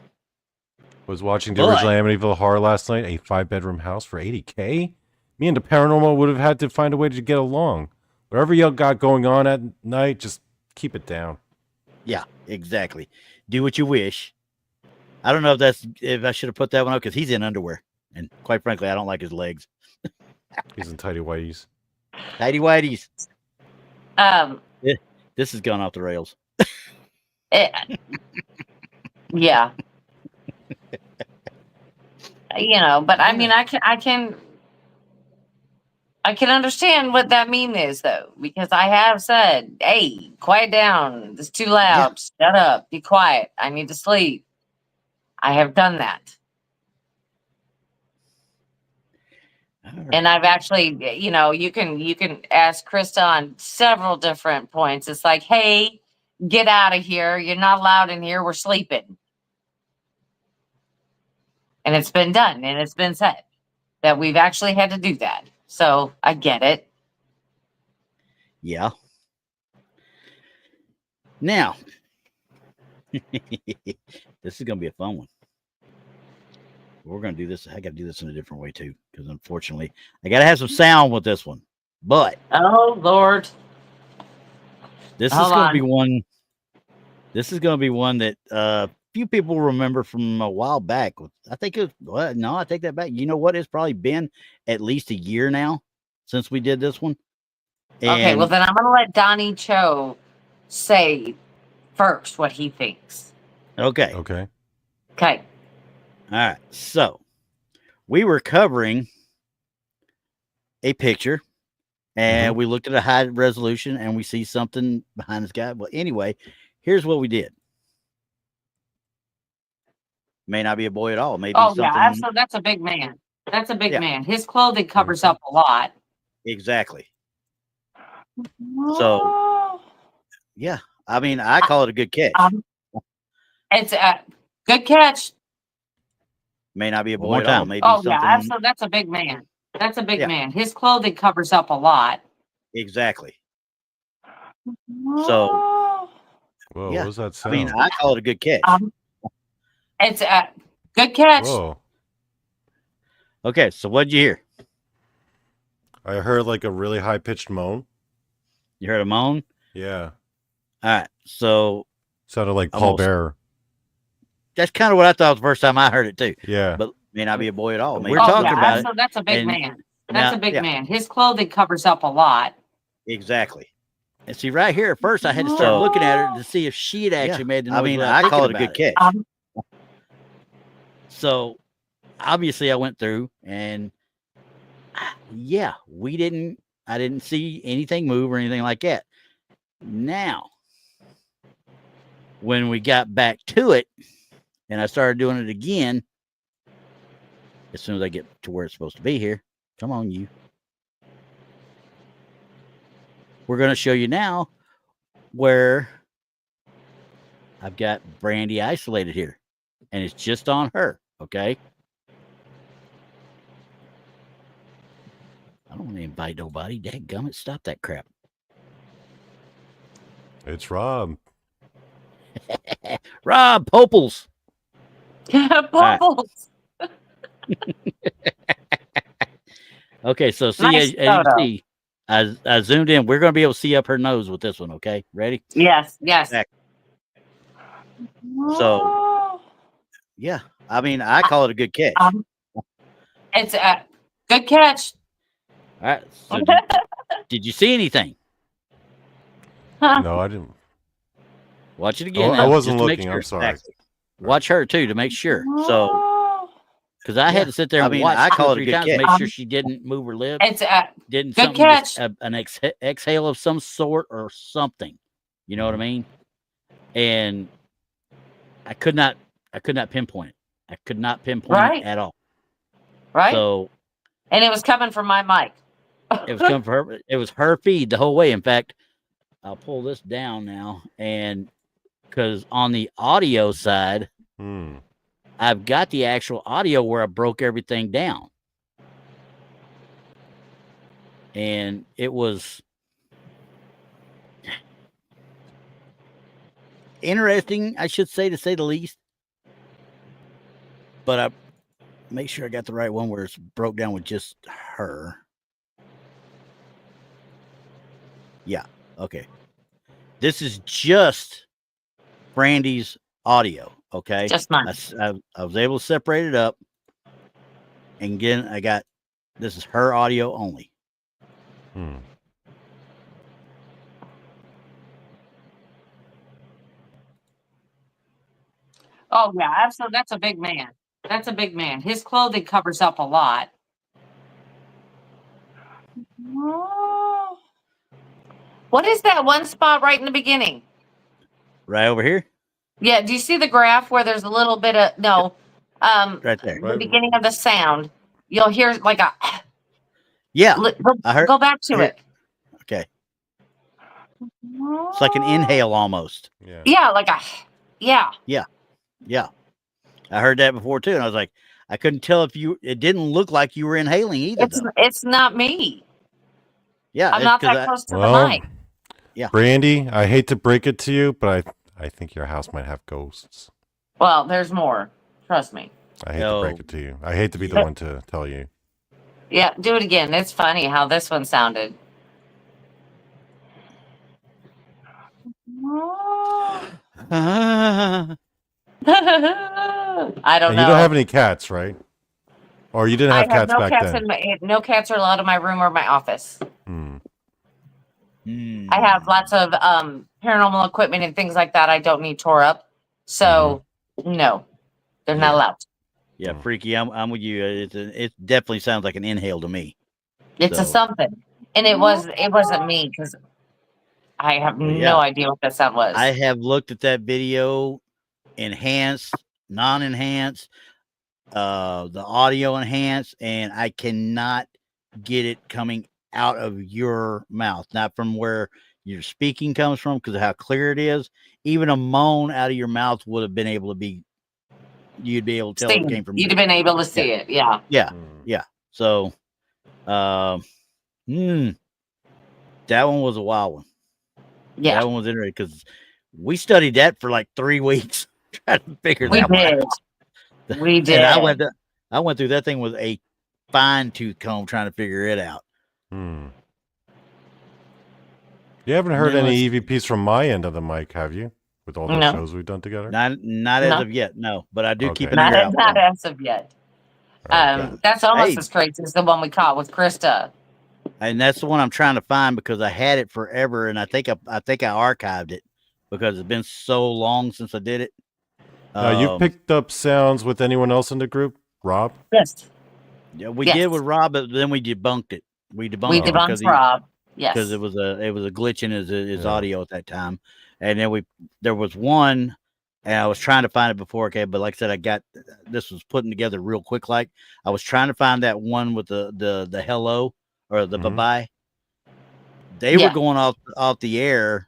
Was watching the original Amityville Horror last night. A 5-bedroom house for $80K. Me and the paranormal would have had to find a way to get along. Whatever you got going on at night, just keep it down. Yeah, exactly. Do what you wish. I don't know if I should have put that one up, because he's in underwear, and quite frankly, I don't like his legs. He's in tighty whities. Tighty whities. This has gone off the rails. Yeah. But I mean, I can understand what that meme is, though, because I have said, hey, quiet down. It's too loud. Yeah. Shut up. Be quiet. I need to sleep. I have done that. Right. And I've actually, you can ask Krista on several different points. It's like, hey, get out of here. You're not allowed in here. We're sleeping. And it's been done, and it's been said that we've actually had to do that. So I get it. Yeah. Now, this is going to be a fun one. We're going to do this. I got to do this in a different way, too, because unfortunately, I got to have some sound with this one. But, oh, Lord. This is going to be one. This is going to be one that few people remember from a while back. I think it was, no, I take that back. You know what? It's probably been at least a year now since we did this one. And okay, well then I'm going to let Donny Cho say first what he thinks. Okay. All right. So we were covering a picture, and we looked at a high resolution, and we see something behind this guy. Well, anyway, here's what we did. May not be a boy at all. Maybe something. Yeah, so that's a big man. That's a big man. His clothing covers up a lot. Exactly. So, yeah, I mean, I call it a good catch. It's a good catch. May not be a boy at all. Maybe something. Yeah, so that's a big man. That's a big man. His clothing covers up a lot. Exactly. So, whoa, what was that sound? I mean, I call it a good catch. It's a good catch. Whoa. Okay, so what'd you hear? I heard like a really high pitched moan. You heard a moan? Yeah. All right, so sounded like Paul Bearer. That's kind of what I thought the first time I heard it too. Yeah, but may not be a boy at all. Maybe We're talking about it. So that's a big man. That's a big man. His clothing covers up a lot. Exactly. And see, right here at first, I had to start looking at her to see if she had actually made the noise. I mean, I call it a good catch. So obviously, I went through, and I didn't see anything move or anything like that. Now, when we got back to it, and I started doing it again, as soon as I get to where it's supposed to be here, come on, you. We're going to show you now where I've got Brandi isolated here, and it's just on her, okay? I don't want to invite nobody. Dadgummit, stop that crap. It's Rob. Rob Poples. Poples. Okay, so see, as you can see, I zoomed in. We're going to be able to see up her nose with this one, okay? Ready? Yes. Exactly. So, yeah, I mean, I call it a good catch. It's a good catch. All right. So did you see anything? No, I didn't. Watch it again. I wasn't looking. I'm sorry. Exactly. Watch her too to make sure. So, because I had to sit there and watch. I call it a good catch. To make sure she didn't move her lips. It's a didn't good catch. An exhale of some sort or something. You know what I mean? And I could not pinpoint it. I could not pinpoint it at all. Right. So, and it was coming from my mic. It was coming from her. It was her feed the whole way. In fact, I'll pull this down now, and because on the audio side, I've got the actual audio where I broke everything down, and it was interesting, I should say, to say the least. But I make sure I got the right one where it's broke down with just her. Yeah. Okay. This is just Brandi's audio. Okay. Just mine. I was able to separate it up. And again, this is her audio only. Oh, yeah. Absolutely. That's a big man. That's a big man. His clothing covers up a lot. What is that one spot right in the beginning? Right over here? Yeah. Do you see the graph where there's a little bit of right there. The beginning of the sound. You'll hear like a I heard. Go back to it. Okay. It's like an inhale almost. Yeah, like a Yeah. I heard that before too, and I was like, I couldn't tell if it didn't look like you were inhaling either. It's not me. Yeah, I'm not that close to the mic. Yeah, Brandi, I hate to break it to you, but I think your house might have ghosts. Well, there's more. Trust me. I hate to break it to you. I hate to be the one to tell you. Yeah, do it again. It's funny how this one sounded. I don't know. You don't have any cats, right? Or you didn't have cats back then? No cats are allowed in my room or my office. I have lots of paranormal equipment and things like that I don't need tore up. So, no, they're not allowed. Yeah, Freaky, I'm with you. It definitely sounds like an inhale to me. It's a So, something, and it wasn't me because I have but no yeah, idea what that sound was. I have looked at that video, enhanced, non-enhanced, the audio enhanced, and I cannot get it coming out of your mouth, not from where your speaking comes from, because of how clear it is. Even a moan out of your mouth would have been able to be, you'd be able to tell it came from You'd you. have been able to see it, yeah. Yeah, Mm. yeah. So, that one was a wild one. Yeah, That one was interesting because we studied that for like 3 weeks trying to figure we that one did. out. We did. And I went through that thing with a fine tooth comb trying to figure it out. Hmm. You haven't heard then any EVPs from my end of the mic, have you? With all the No. shows we've done together? Not as No. of yet, no. But I do keep Okay. an ear out. Not as of yet. Okay. That's almost Hey. as crazy as the one we caught with Krista. And that's the one I'm trying to find because I had it forever, and I think I archived it because it's been so long since I did it. Now, you've picked up sounds with anyone else in the group? Rob? Yes. Yeah, we Yes. did with Rob, but then we debunked it. We debunked We it debunked Rob. Yes. because it was a glitch in his Yeah. audio at that time, and then there was one, and I was trying to find it before. Okay, but like I said, this was putting together real quick. Like I was trying to find that one with the hello or the Mhm. bye-bye. They were going off the air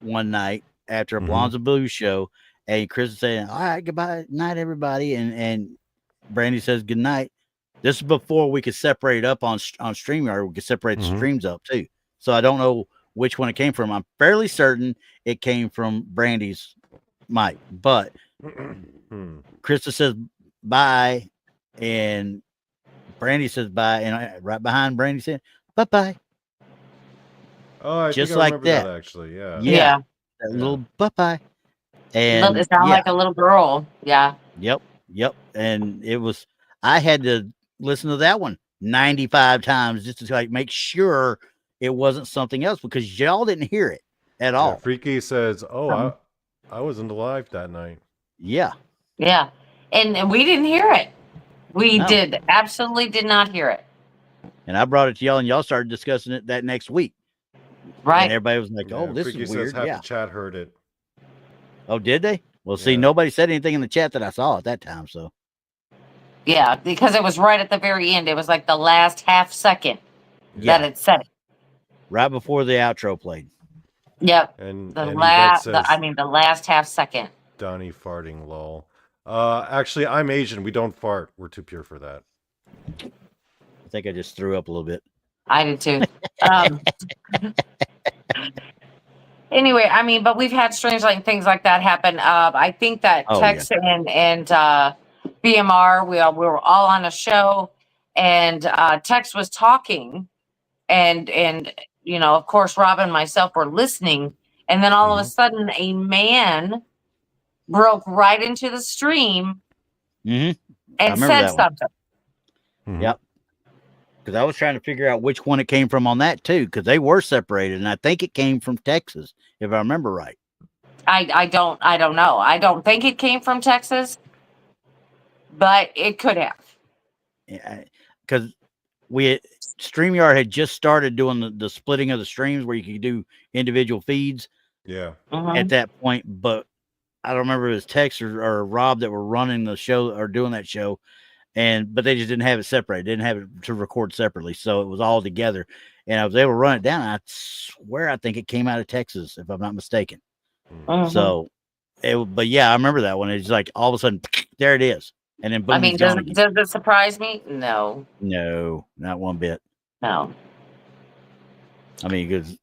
one night after a Mhm. Blondes and Blues show, and Chris is saying, "All right, goodbye, night, everybody," and Brandi says good night. This is before we could separate up on StreamYard. We could separate the Mhm. streams up too. So I don't know which one it came from. I'm fairly certain it came from Brandy's mic, but Krista says bye, and Brandi says bye, and right behind Brandi said bye bye. Oh, I Just think I like remember that. that actually. Yeah. Yeah. That little bye bye. And It sounded like a little girl. Yeah. Yep. And I had to listen to that one 95 times just to like make sure it wasn't something else because y'all didn't hear it at all. Freaky says, "Oh, I wasn't alive that night." Yeah. Yeah. And we didn't hear it. We No. absolutely did not hear it. And I brought it to y'all, and y'all started discussing it that next week. Right. And everybody was like, Yeah, "Oh, this Freaky is weird." says half Yeah. the chat heard it. Oh, did they? Well, see, Yeah. nobody said anything in the chat that I saw at that time. So Yeah, because it was right at the very end. It was like the last half second that it said it. right before the outro played. Yep. And The Yvette says, the last half second. Donny farting, lol. Actually, I'm Asian. We don't fart. We're too pure for that. I think I just threw up a little bit. I did too. Anyway, but we've had strange things like that happen. I think that Tex and BMR, we were all on a show, and Tex was talking, and of course Rob and myself were listening, and then all of a sudden a man broke right into the stream and said something. Yep. Because I was trying to figure out which one it came from on that too, because they were separated, and I think it came from Texas, if I remember right. I don't know. I don't think it came from Texas, but it could have. Yeah, because StreamYard had just started doing the splitting of the streams where you could do individual feeds. Yeah. At that point, but I don't remember if it was Tex or Rob that were running the show or doing that show. But they just didn't have it separated. Didn't have it to record separately. So it was all together. And I was able to run it down. I swear I think it came out of Texas, if I'm not mistaken. So but yeah, I remember that one. It's like all of a sudden there it is. And then boom, does it surprise me? No. No, not one bit. No. Because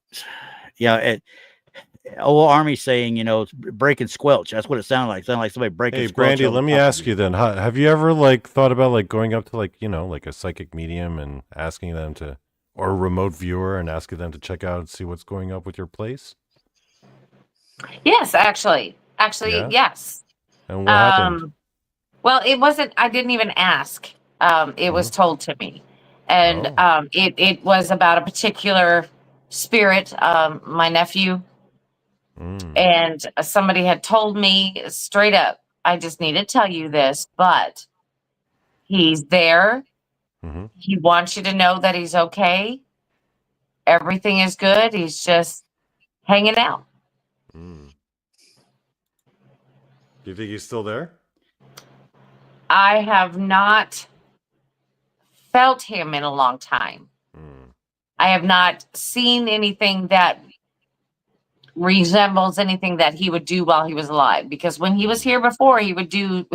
old Army saying, it's break and squelch. That's what it sounded like. It sounded like somebody breaking. Hey, Brandi, let me ask you then. Have you ever thought about going up to a psychic medium and asking them to, or a remote viewer and asking them to check out and see what's going up with your place? Yes, actually, Yeah? yes. And what happened? Well, it wasn't. I didn't even ask. It was told to me, and it was about a particular spirit. My nephew. And somebody had told me straight up, I just need to tell you this, but he's there Mm-hmm. He wants you to know that he's okay. Everything is good. He's just hanging out. Mm. Do you think he's still there? I have not felt him in a long time. Mm. I have not seen anything that resembles anything that he would do while he was alive. Because when he was here before, he would do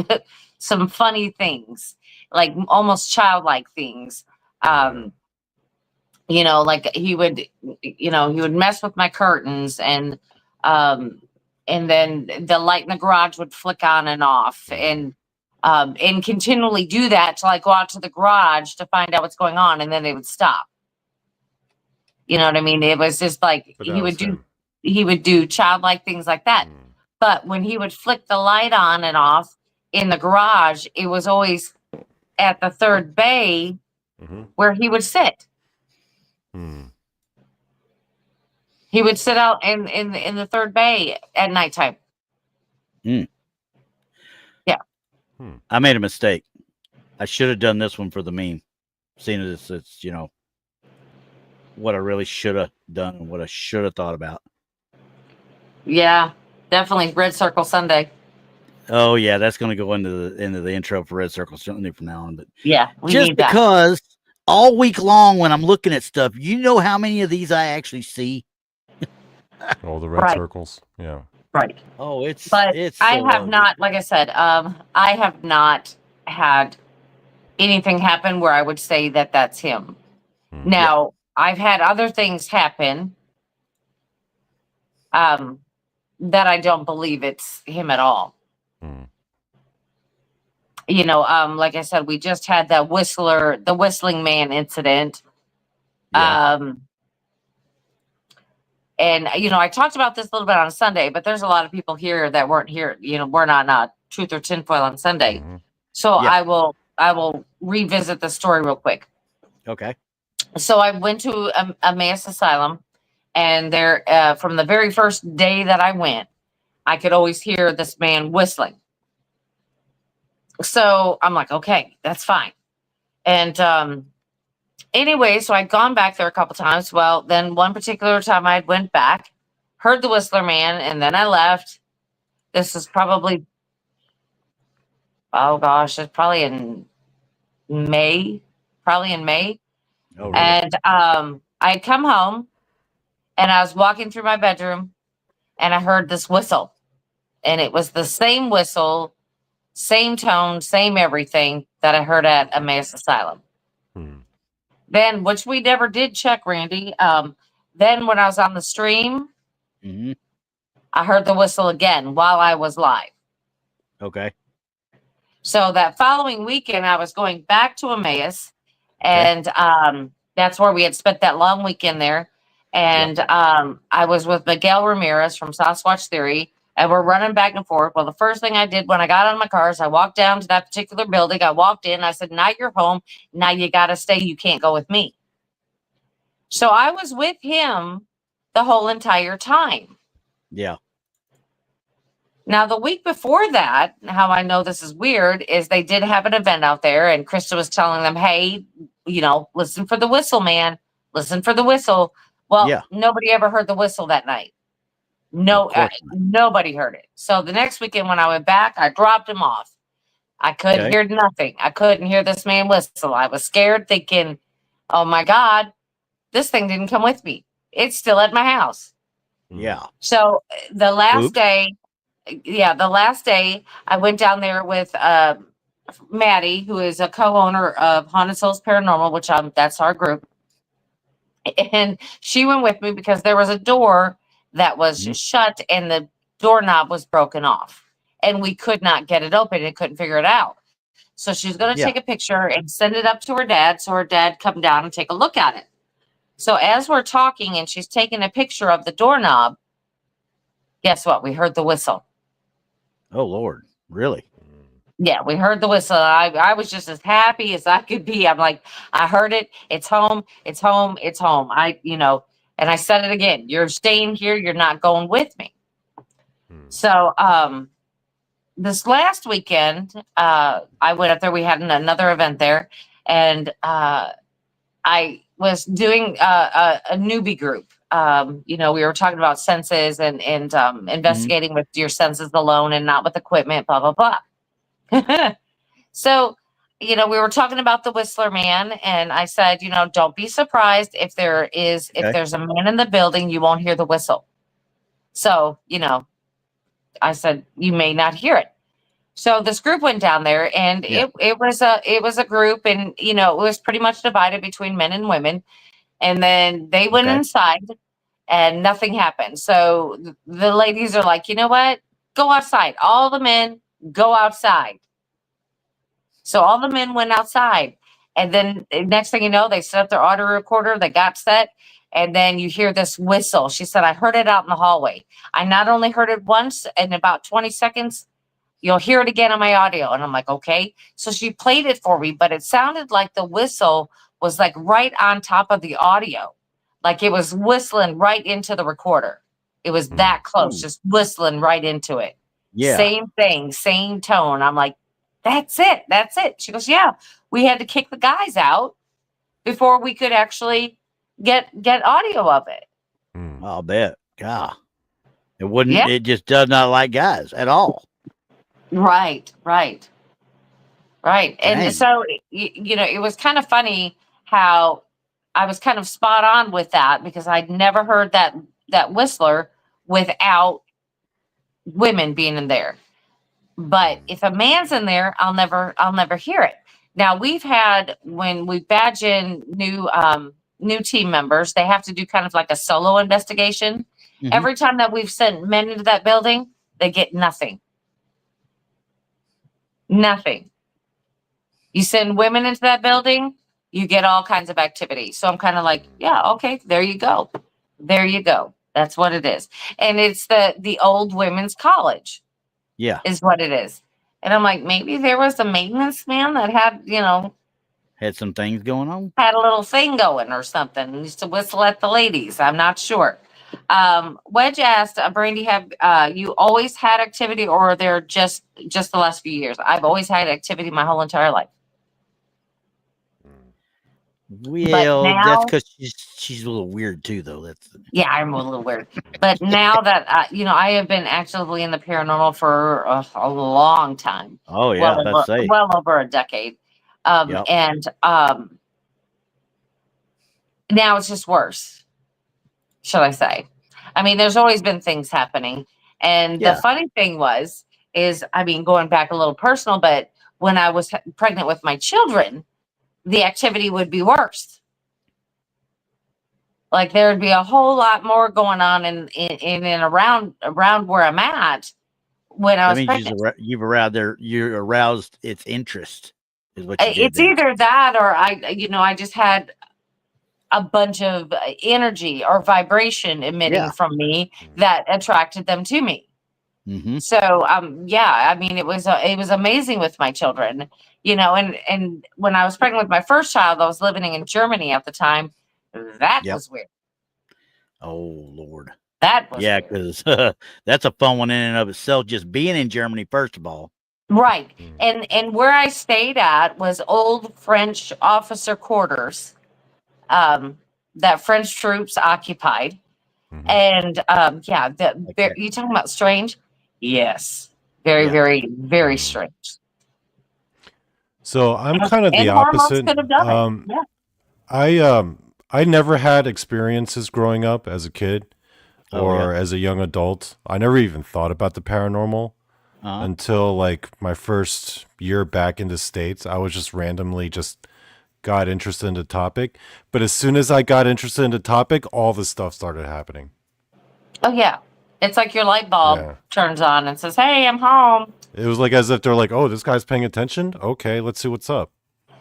some funny things, like almost childlike things. You know, like he would mess with my curtains, and then the light in the garage would flick on and off, and continually do that till I go out to the garage to find out what's going on, and then they would stop. You know what I mean? It was just like But that was him. he would do childlike things like that. But when he would flick the light on and off in the garage, it was always at the third bay where he would sit. He would sit out in the third bay at nighttime. Yeah. I made a mistake. I should have done this one for the meme. Seeing as it's what I really should have done and what I should have thought about. Yeah, definitely Red Circle Sunday. Oh yeah, that's going to go into the intro for Red Circle Sunday from now on. But yeah, we just need that. because all week long when I'm looking at stuff, you know how many of these I actually see? All the red circles. Yeah. Right. Oh, it's but it's I so have ugly. not, like I said, I have not had anything happen where I would say that that's him. Now, I've had other things happen that I don't believe it's him at all. You know, like I said, we just had the whistling man incident. And, I talked about this a little bit on Sunday, but there's a lot of people here that weren't here. We're not Truth or Tinfoil on Sunday. So I will revisit the story real quick. Okay. So I went to a mass asylum, and there, from the very first day that I went, I could always hear this man whistling. So I'm like, okay, that's fine. And anyway, so I'd gone back there a couple times. Well, then one particular time I went back, heard the whistler man, and then I left. This is probably, oh gosh, it's probably in May. Oh, really? And I'd come home, and I was walking through my bedroom, and I heard this whistle. And it was the same whistle, same tone, same everything that I heard at a mass asylum. Then, which we never did check, Randy. Then when I was on the stream, I heard the whistle again while I was live. Okay. So that following weekend, I was going back to Emmaus, and that's where we had spent that long weekend there. And I was with Miguel Ramirez from Sasquatch Theory, and we're running back and forth. Well, the first thing I did when I got on my car is I walked down to that particular building. I walked in. I said, now you're home. Now you got to stay. You can't go with me. So I was with him the whole entire time. Yeah. Now, the week before that, how I know this is weird is they did have an event out there, and Krista was telling them, hey, listen for the whistle, man. Listen for the whistle. Well, nobody ever heard the whistle that night. No, nobody heard it. So the next weekend when I went back, I dropped him off. I couldn't hear nothing. I couldn't hear this man whistle. I was scared, thinking, oh my God, this thing didn't come with me. It's still at my house. Yeah. So the last day, I went down there with Maddie, who is a co-owner of Haunted Souls Paranormal, which that's our group. And she went with me because there was a door that was shut and the doorknob was broken off, and we could not get it open and couldn't figure it out. So she was going to take a picture and send it up to her dad, so her dad come down and take a look at it. So as we're talking and she's taking a picture of the doorknob, guess what? We heard the whistle. Oh Lord, really? Yeah, we heard the whistle. I was just as happy as I could be. I'm like, I heard it. It's home. It's home. It's home. And I said it again. You're staying here. You're not going with me. So this last weekend, I went up there. We had another event there, and I was doing a newbie group. We were talking about senses and investigating with your senses alone and not with equipment, blah, blah, blah. So, we were talking about the Whistler man, and I said, don't be surprised if there's a man in the building, you won't hear the whistle. So, I said, you may not hear it. So this group went down there, and it was a group, and it was pretty much divided between men and women. And then they went inside, and nothing happened. So the ladies are like, you know what? Go outside. All the men go outside. So all the men went outside, and then next thing you know, they set up their audio recorder. They got set, and then you hear this whistle. She said, I heard it out in the hallway. I not only heard it once, in about 20 seconds. You'll hear it again on my audio. And I'm like, okay. So she played it for me, but it sounded like the whistle was like right on top of the audio. Like it was whistling right into the recorder. It was that close, just whistling right into it. Yeah. Same thing, same tone. I'm like, that's it. That's it. She goes, yeah, we had to kick the guys out before we could actually get audio of it. I'll bet. God. It wouldn't, it just does not like guys at all. Right. And so, it was kind of funny how I was kind of spot on with that, because I'd never heard that whistler without women being in there. But if a man's in there, I'll never hear it. Now we've had, when we badge in new team members, they have to do kind of like a solo investigation. Every time that we've sent men into that building, they get nothing. Nothing. You send women into that building, you get all kinds of activity. So I'm kind of like, yeah, okay, there you go. That's what it is. And it's the old women's college. Yeah. Is what it is. And I'm like, maybe there was a maintenance man that had, had some things going on. Had a little thing going or something. Used to whistle at the ladies. I'm not sure. Wedge asked, Brandi, have you always had activity, or are there just the last few years? I've always had activity my whole entire life. Well, that's because she's a little weird too, though. Yeah, I'm a little weird. But now that I have been actively in the paranormal for a long time. Oh yeah, well over a decade. And now it's just worse, should I say? I mean, there's always been things happening, and the funny thing is, going back a little personal, but when I was pregnant with my children, the activity would be worse. Like there would be a whole lot more going on in and around where I'm at when I was pregnant. You aroused its interest, is what you did. It's either that, or I just had a bunch of energy or vibration emitting from me that attracted them to me. So, it was amazing with my children, and when I was pregnant with my first child, I was living in Germany at the time. That was weird. Oh Lord. That was because that's a fun one in and of itself, just being in Germany, first of all. Right. And where I stayed at was old French officer quarters, that French troops occupied. And you talking about strange? Yes. Very, very, very strange. So I'm kind of the opposite. I never had experiences growing up as a kid or as a young adult. I never even thought about the paranormal until like my first year back in the States. I was just randomly got interested in the topic. But as soon as I got interested in the topic, all this stuff started happening. Oh, yeah. It's like your light bulb turns on and says, hey, I'm home. It was like as if they're like, oh, this guy's paying attention? Okay, let's see what's up.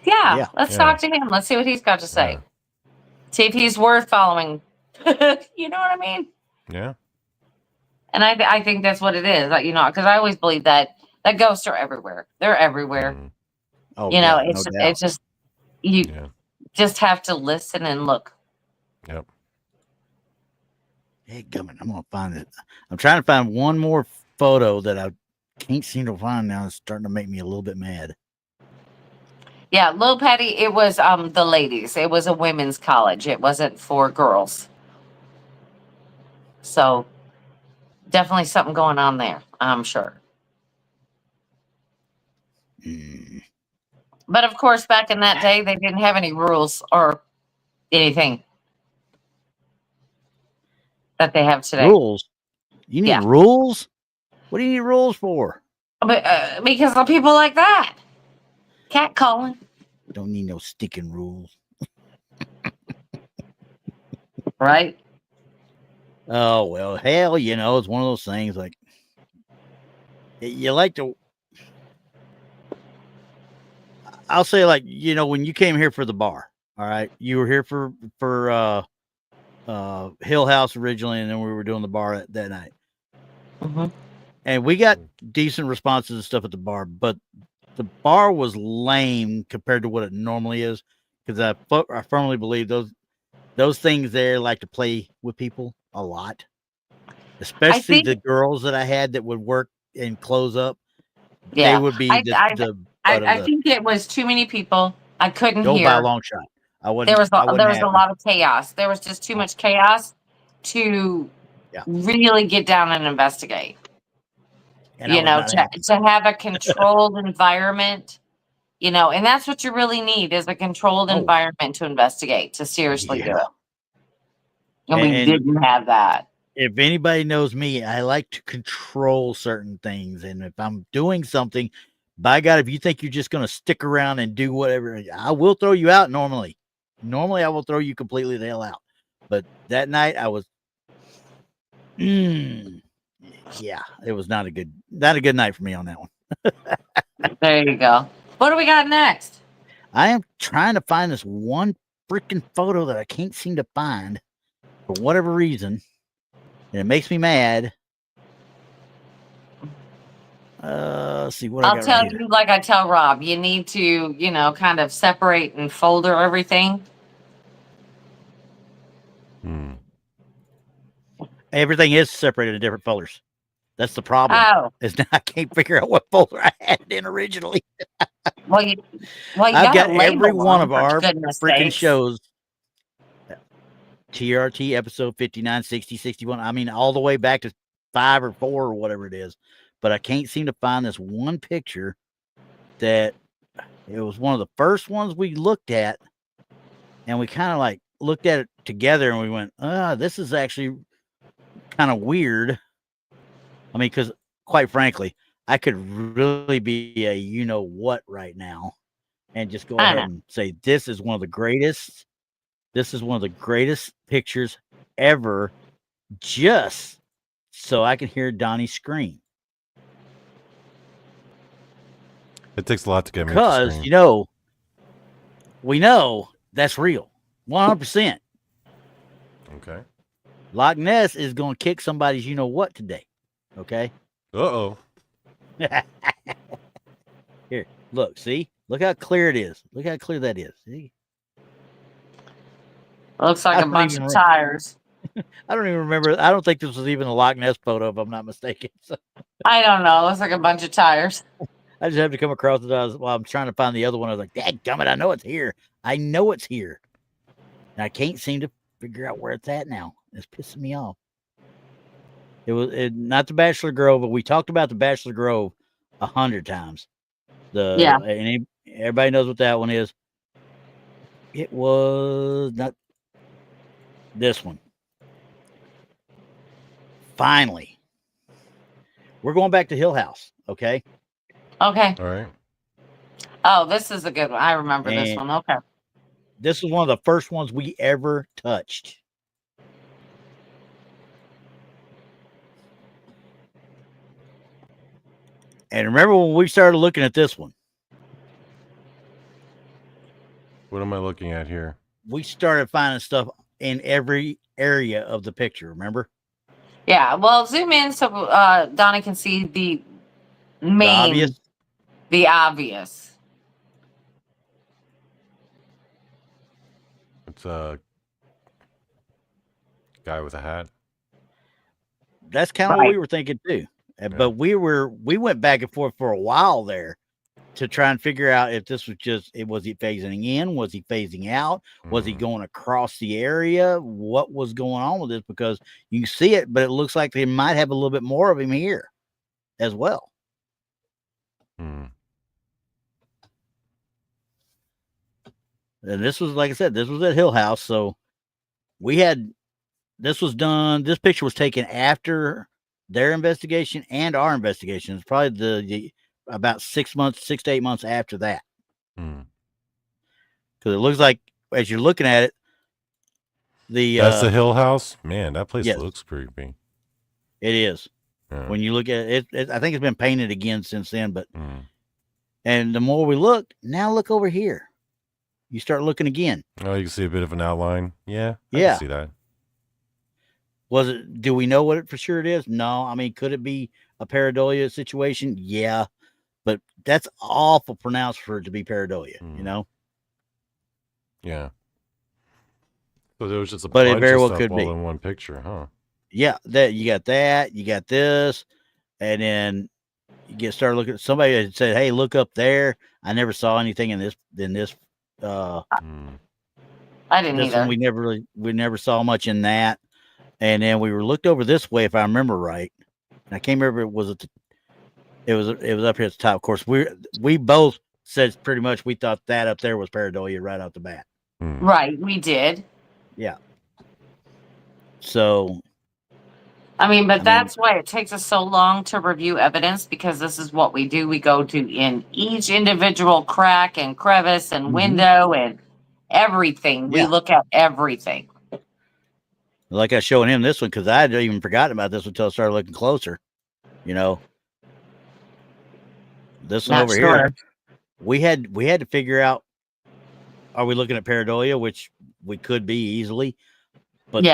Yeah. Let's talk to him. Let's see what he's got to say. See if he's worth following. You know what I mean? Yeah. And I think that's what it is. Because I always believe that ghosts are everywhere. They're everywhere. Oh, it's just, you just have to listen and look. Yep. Hey, Gummit, I'm going to find it. I'm trying to find one more photo that I can't seem to find now. It's starting to make me a little bit mad. Yeah, Little Patty, it was the ladies. It was a women's college. It wasn't for girls. So definitely something going on there, I'm sure. Mm. But of course, back in that day, they didn't have any rules or anything that they have today. Rules? You need Yeah. rules? What do you need rules for? But because of people like that. Cat calling. Don't need no sticking rules. Right? Oh, well, hell, you know, it's one of those things like you like to. I'll say, like, you know, when you came here for the bar, all right, you were here for Hill House originally, and then we were doing the bar that night. Mm-hmm. And we got decent responses and stuff at the bar, but the bar was lame compared to what it normally is. Because I firmly believe those things there like to play with people a lot, especially the girls that I had that would work and close up. Yeah, They would be the I think it was too many people. I couldn't go hear. by a long shot. There was a lot of chaos. There was just too much chaos to really get down and investigate. And you know, to have a controlled environment, you know, and that's what you really need is a controlled environment to investigate, to seriously do it. And we didn't have that. If anybody knows me, I like to control certain things. And if I'm doing something, by God, if you think you're just going to stick around and do whatever, I will throw you out normally. Normally, I will throw you completely the hell out. But that night, I was, yeah, it was not a good night for me on that one. There you go. What do we got next? I am trying to find this one freaking photo that I can't seem to find for whatever reason. And it makes me mad. Let's see what I'll tell you, like I tell Rob, you need to, you know, kind of separate and folder everything. Everything is separated in different folders. That's the problem. Oh, is now I can't figure out what folder I had it in originally. I've got every one of our freaking shows. TRT episode 59, 60, 61. I mean, all the way back to 5 or 4 or whatever it is. But I can't seem to find this one picture that it was one of the first ones we looked at. And we kind of like looked at it together and we went, this is actually kind of weird. I mean, because quite frankly, I could really be a you know what right now and just go ahead and say, this is one of the greatest. This is one of the greatest pictures ever, just so I can hear Donny scream. It takes a lot to get me. Because, you know, we know that's real. 100%. Okay. Loch Ness is going to kick somebody's you know what today. Okay? Uh-oh. Here, look, see? Look how clear it is. Look how clear that is. See? Looks like a bunch of tires. I don't even remember. I don't think this was even a Loch Ness photo, if I'm not mistaken. So. I don't know. It looks like a bunch of tires. I just have to come across it while I'm trying to find the other one. I was like, dadgummit, I know it's here. I know it's here. And I can't seem to figure out where it's at now. It's pissing me off. It was not the Bachelor Grove, but we talked about the Bachelor Grove 100 times. And everybody knows what that one is. It was not this one. Finally, we're going back to Hill House. Okay. Okay. All right. Oh, this is a good one. I remember this one. Okay. This was one of the first ones we ever touched. And remember when we started looking at this one? What am I looking at here? We started finding stuff in every area of the picture, remember? Yeah, well, zoom in so Donnie can see the main, the obvious. It's a guy with a hat. That's kind of what we were thinking too. But we went back and forth for a while there to try and figure out if this was was he phasing in? Was he phasing out? Was he Mhm. going across the area? What was going on with this? Because you can see it, but it looks like they might have a little bit more of him here as well. Hmm. And this was, like I said, this was at Hill House. So this was done. This picture was taken after their investigation and our investigation. It's probably the about 6 to 8 months after that. Hmm. Because it looks like, as you're looking at it, That's the Hill House? Man, that place yes. looks creepy. It is. Yeah. When you look at it, I think it's been painted again since then. But Hmm. and the more we look, now look over here. You start looking again. Oh, you can see a bit of an outline. Yeah, I Yeah. can see that. Do we know what it for sure it is? No. I mean, could it be a pareidolia situation? Yeah. But that's awful pronounced for it to be pareidolia, you know? Yeah. So there was just a But it bunch very of well stuff could all be. in one picture, huh? Yeah, you got this, and then you start looking at somebody had said, "Hey, look up there." I never saw anything in this Hmm. I didn't this either. one. We never saw much in that. And then we were looked over this way, if I remember right. And I can't remember it was up here at the top. Of course, we both said pretty much we thought that up there was pareidolia right out the bat. Hmm. Right, we did. Yeah. So I mean, but that's why it takes us so long to review evidence, because this is what we do. We go to in each individual crack and crevice and window and everything. We look at everything. Like I was showing him this one, because I had even forgotten about this until I started looking closer. You know, this one over here, we had to figure out: are we looking at pareidolia, which we could be easily, but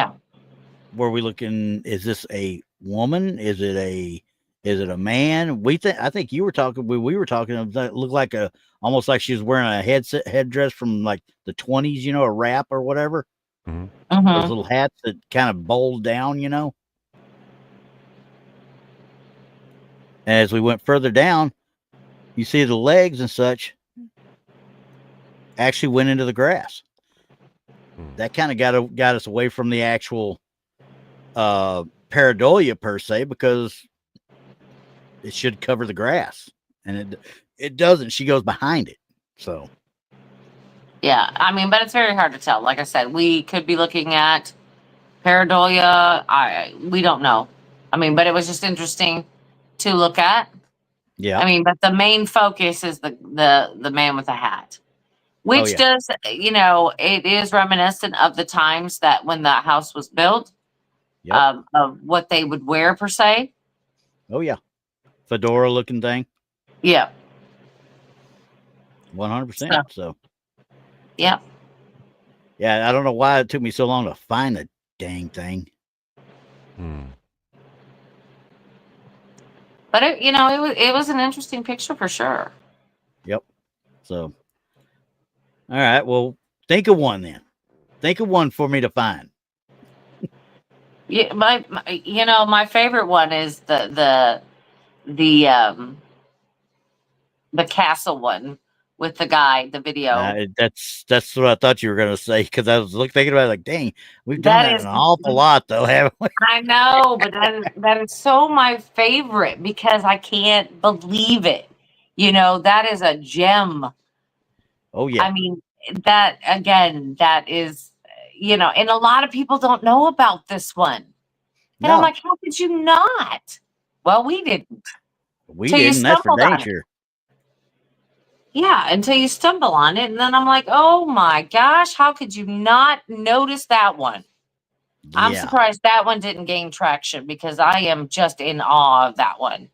were we looking? Is this a woman? Is it a man? I think you were talking. We were talking. It looked like almost like she was wearing a headdress from like the 20s. You know, a wrap or whatever. Those little hats that kind of bowled down. You know. And as we went further down, you see the legs and such actually went into the grass. That kind of got us away from the actual pareidolia per se, because it should cover the grass, and it doesn't. She goes behind it. So yeah, I mean, but it's very hard to tell. Like I said, we could be looking at pareidolia. We don't know. I mean, but it was just interesting to look at. Yeah. I mean, but the main focus is the man with the hat, which does, you know, it is reminiscent of the times that when the house was built, of what they would wear per se. Oh yeah, fedora looking thing. Yeah. 100%. So. Yeah. Yeah, I don't know why it took me so long to find the dang thing. But it was an interesting picture for sure. Yep. So. All right. Well, think of one then. Think of one for me to find. Yeah, my favorite one is the castle one with the guy, the video. That's what I thought you were going to say, because I was thinking about it like, dang, we've done that an awful lot though, haven't we? I know, but that is so my favorite, because I can't believe it. You know, that is a gem. Oh yeah. I mean, that is, and a lot of people don't know about this one. And I'm like, how could you not? Well, we didn't. We didn't. That's for dang sure. Yeah, until you stumble on it. And then I'm like, oh my gosh, how could you not notice that one? Yeah. I'm surprised that one didn't gain traction, because I am just in awe of that one.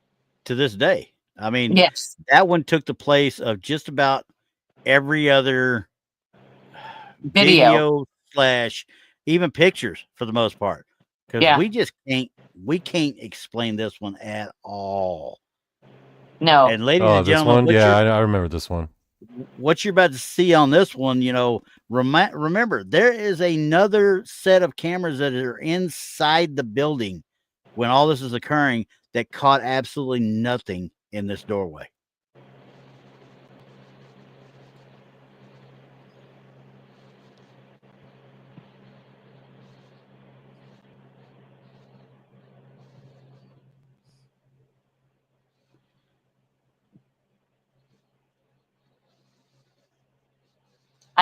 To this day. I mean, that one took the place of just about every other video / even pictures for the most part. Because we can't explain this one at all. No. And ladies and gentlemen, I remember this one. What you're about to see on this one, remember, there is another set of cameras that are inside the building when all this is occurring that caught absolutely nothing in this doorway.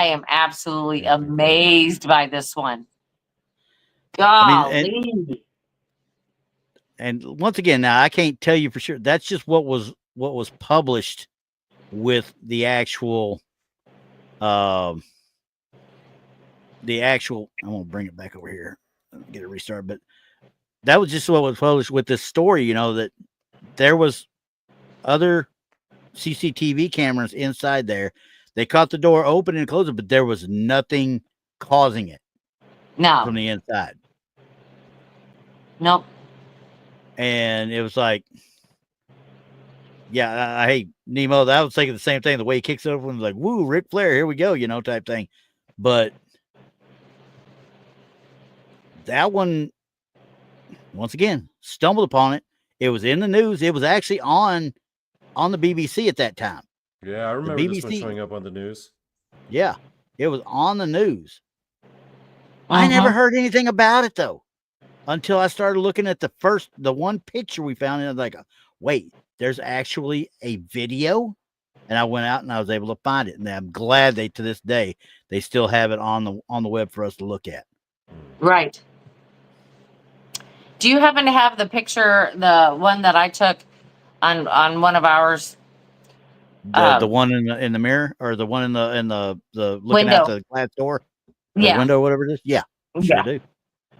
I am absolutely Yeah, I think you're right. amazed by this one. I Golly. mean, and once again, now I can't tell you for sure. That's just what was published with the actual I'm gonna bring it back over here and get it restarted. But that was just what was published with this story, you know, that there was other CCTV cameras inside there. They caught the door open and closed it, but there was nothing causing it from No. the inside. Nope. And it was like, yeah, I hate Nemo. I was thinking the same thing. The way he kicks it open, like, woo, Ric Flair, here we go, you know, type thing. But that one, once again, stumbled upon it. It was in the news. It was actually on the BBC at that time. Yeah, I remember this one BBC. showing up on the news. Yeah, it was on the news. I never heard anything about it though, until I started looking at the one picture we found, and I was like, wait, there's actually a video. And I went out and I was able to find it, and I'm glad to this day they still have it on the web for us to look at. Right. Do you happen to have the picture, the one that I took on one of ours? The one in the mirror, or the one in the looking window. out the glass door, Yeah. window, whatever it is. Yeah, sure do.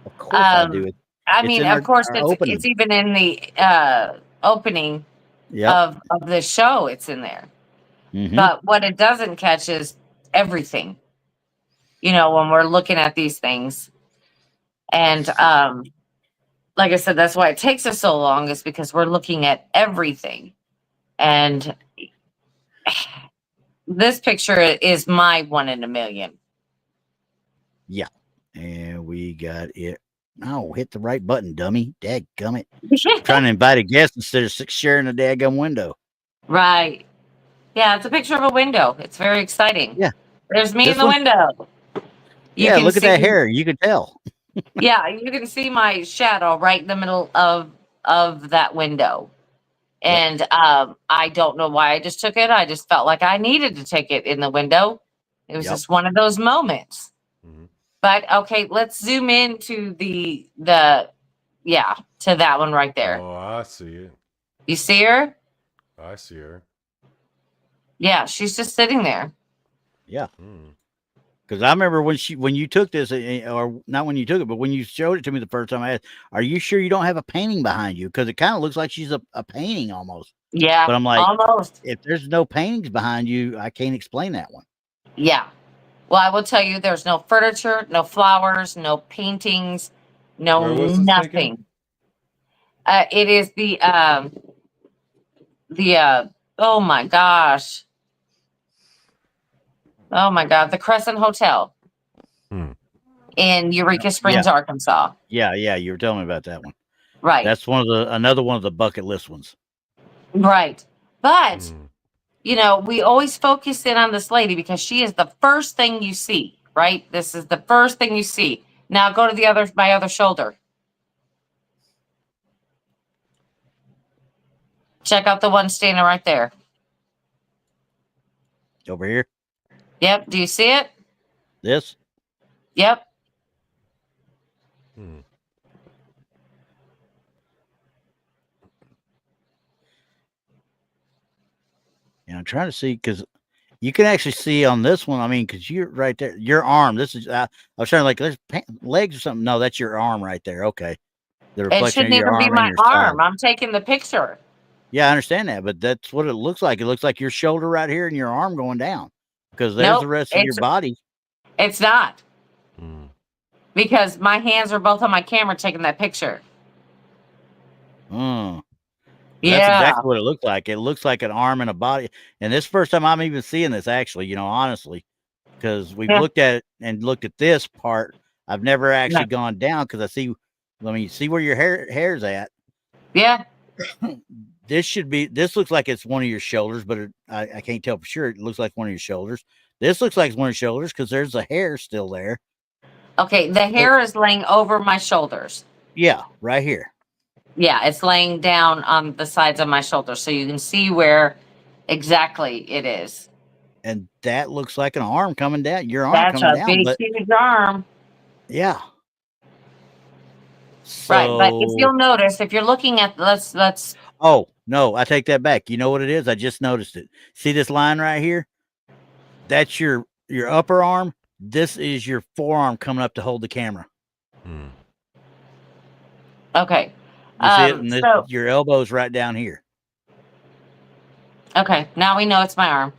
Of course I do. I mean, of course, our opening. it's even in the opening of the show. It's in there. Mhm. But what it doesn't catch is everything. You know, when we're looking at these things, and like I said, that's why it takes us so long, is because we're looking at everything. And this picture is my 1 in a million. Yeah, and we got it. No, hit the right button, dummy. Dadgummit. Trying to invite a guest instead of sharing a daggum window. Right. Yeah, it's a picture of a window. It's very exciting. Yeah. There's me This in the one- window. Yeah, look at that hair. You can tell. Yeah, you can see my shadow right in the middle of that window. And I don't know why I just took it. I just felt like I needed to take it in the window. It was just one of those moments. Mhm. But okay, let's zoom into to that one right there. Oh, I see it. You see her? I see her. Yeah, she's just sitting there. Yeah. Hmm. Because I remember when you took this, or not when you took it, but when you showed it to me the first time, I asked, "Are you sure you don't have a painting behind you?" Because it kind of looks like she's a painting almost. Yeah, But I'm like, almost. if there's no paintings behind you, I can't explain that one. Yeah. Well, I will tell you, there's no furniture, no flowers, no paintings, no Where was this nothing. taken? It is the oh my gosh. Oh my God, the Crescent Hotel in Eureka Springs, Arkansas. Yeah, you were telling me about that one. Right. That's another one of the bucket list ones. Right. But you know, we always focus in on this lady because she is the first thing you see, right? This is the first thing you see. Now go to my other shoulder. Check out the one standing right there. Over here. Yep. Do you see it? This. Yep. Hmm. And I'm trying to see, because you can actually see on this one. I mean, because you're right there, your arm. This is. I was trying to like, there's legs or something. No, that's your arm right there. Okay. The It reflection shouldn't of your even be arm my and your arm. side. I'm taking the picture. Yeah, I understand that, but that's what it looks like. It looks like your shoulder right here and your arm going down, because there's the rest of your body. It's not. Hmm. Because my hands are both on my camera taking that picture. That's Yeah. exactly what it looked like. It looks like an arm and a body. And this first time I'm even seeing this, actually, you know, honestly, because we've looked at it and looked at this part. I've never actually gone down, because see where your hair's at. Yeah. This looks like it's one of your shoulders, but I can't tell for sure. It looks like one of your shoulders. This looks like it's one of your shoulders, because there's the hair still there. Okay. The hair is laying over my shoulders. Yeah, right here. Yeah. It's laying down on the sides of my shoulders. So you can see where exactly it is. and that looks like an arm coming down. Your arm That's coming a down, big, but huge arm. yeah. Right, but if So, you'll notice, if you're looking at let's oh no, I take that back. You know what it is? I just noticed it. See this line right here? That's your upper arm. This is your forearm coming up to hold the camera. okay. You see it? And So your elbow's right down here. okay, now we know it's my arm.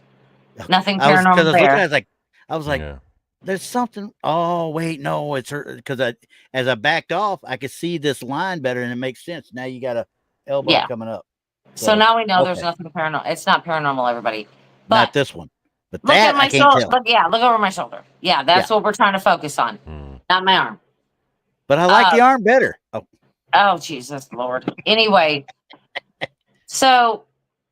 Nothing I was paranormal looking there. at it, I was like, Yeah. there's something. Oh wait, no, it's her, because as I backed off, I could see this line better, and it makes sense. Now you got a elbow Yeah. coming up. So now we know there's okay. nothing paranormal. It's not paranormal, everybody. Not But this one, but look that at my I can't shoulder. tell. Look over my shoulder. Yeah, that's what we're trying to focus on, not my arm. But I like the arm better. Oh, Jesus Lord. Anyway, so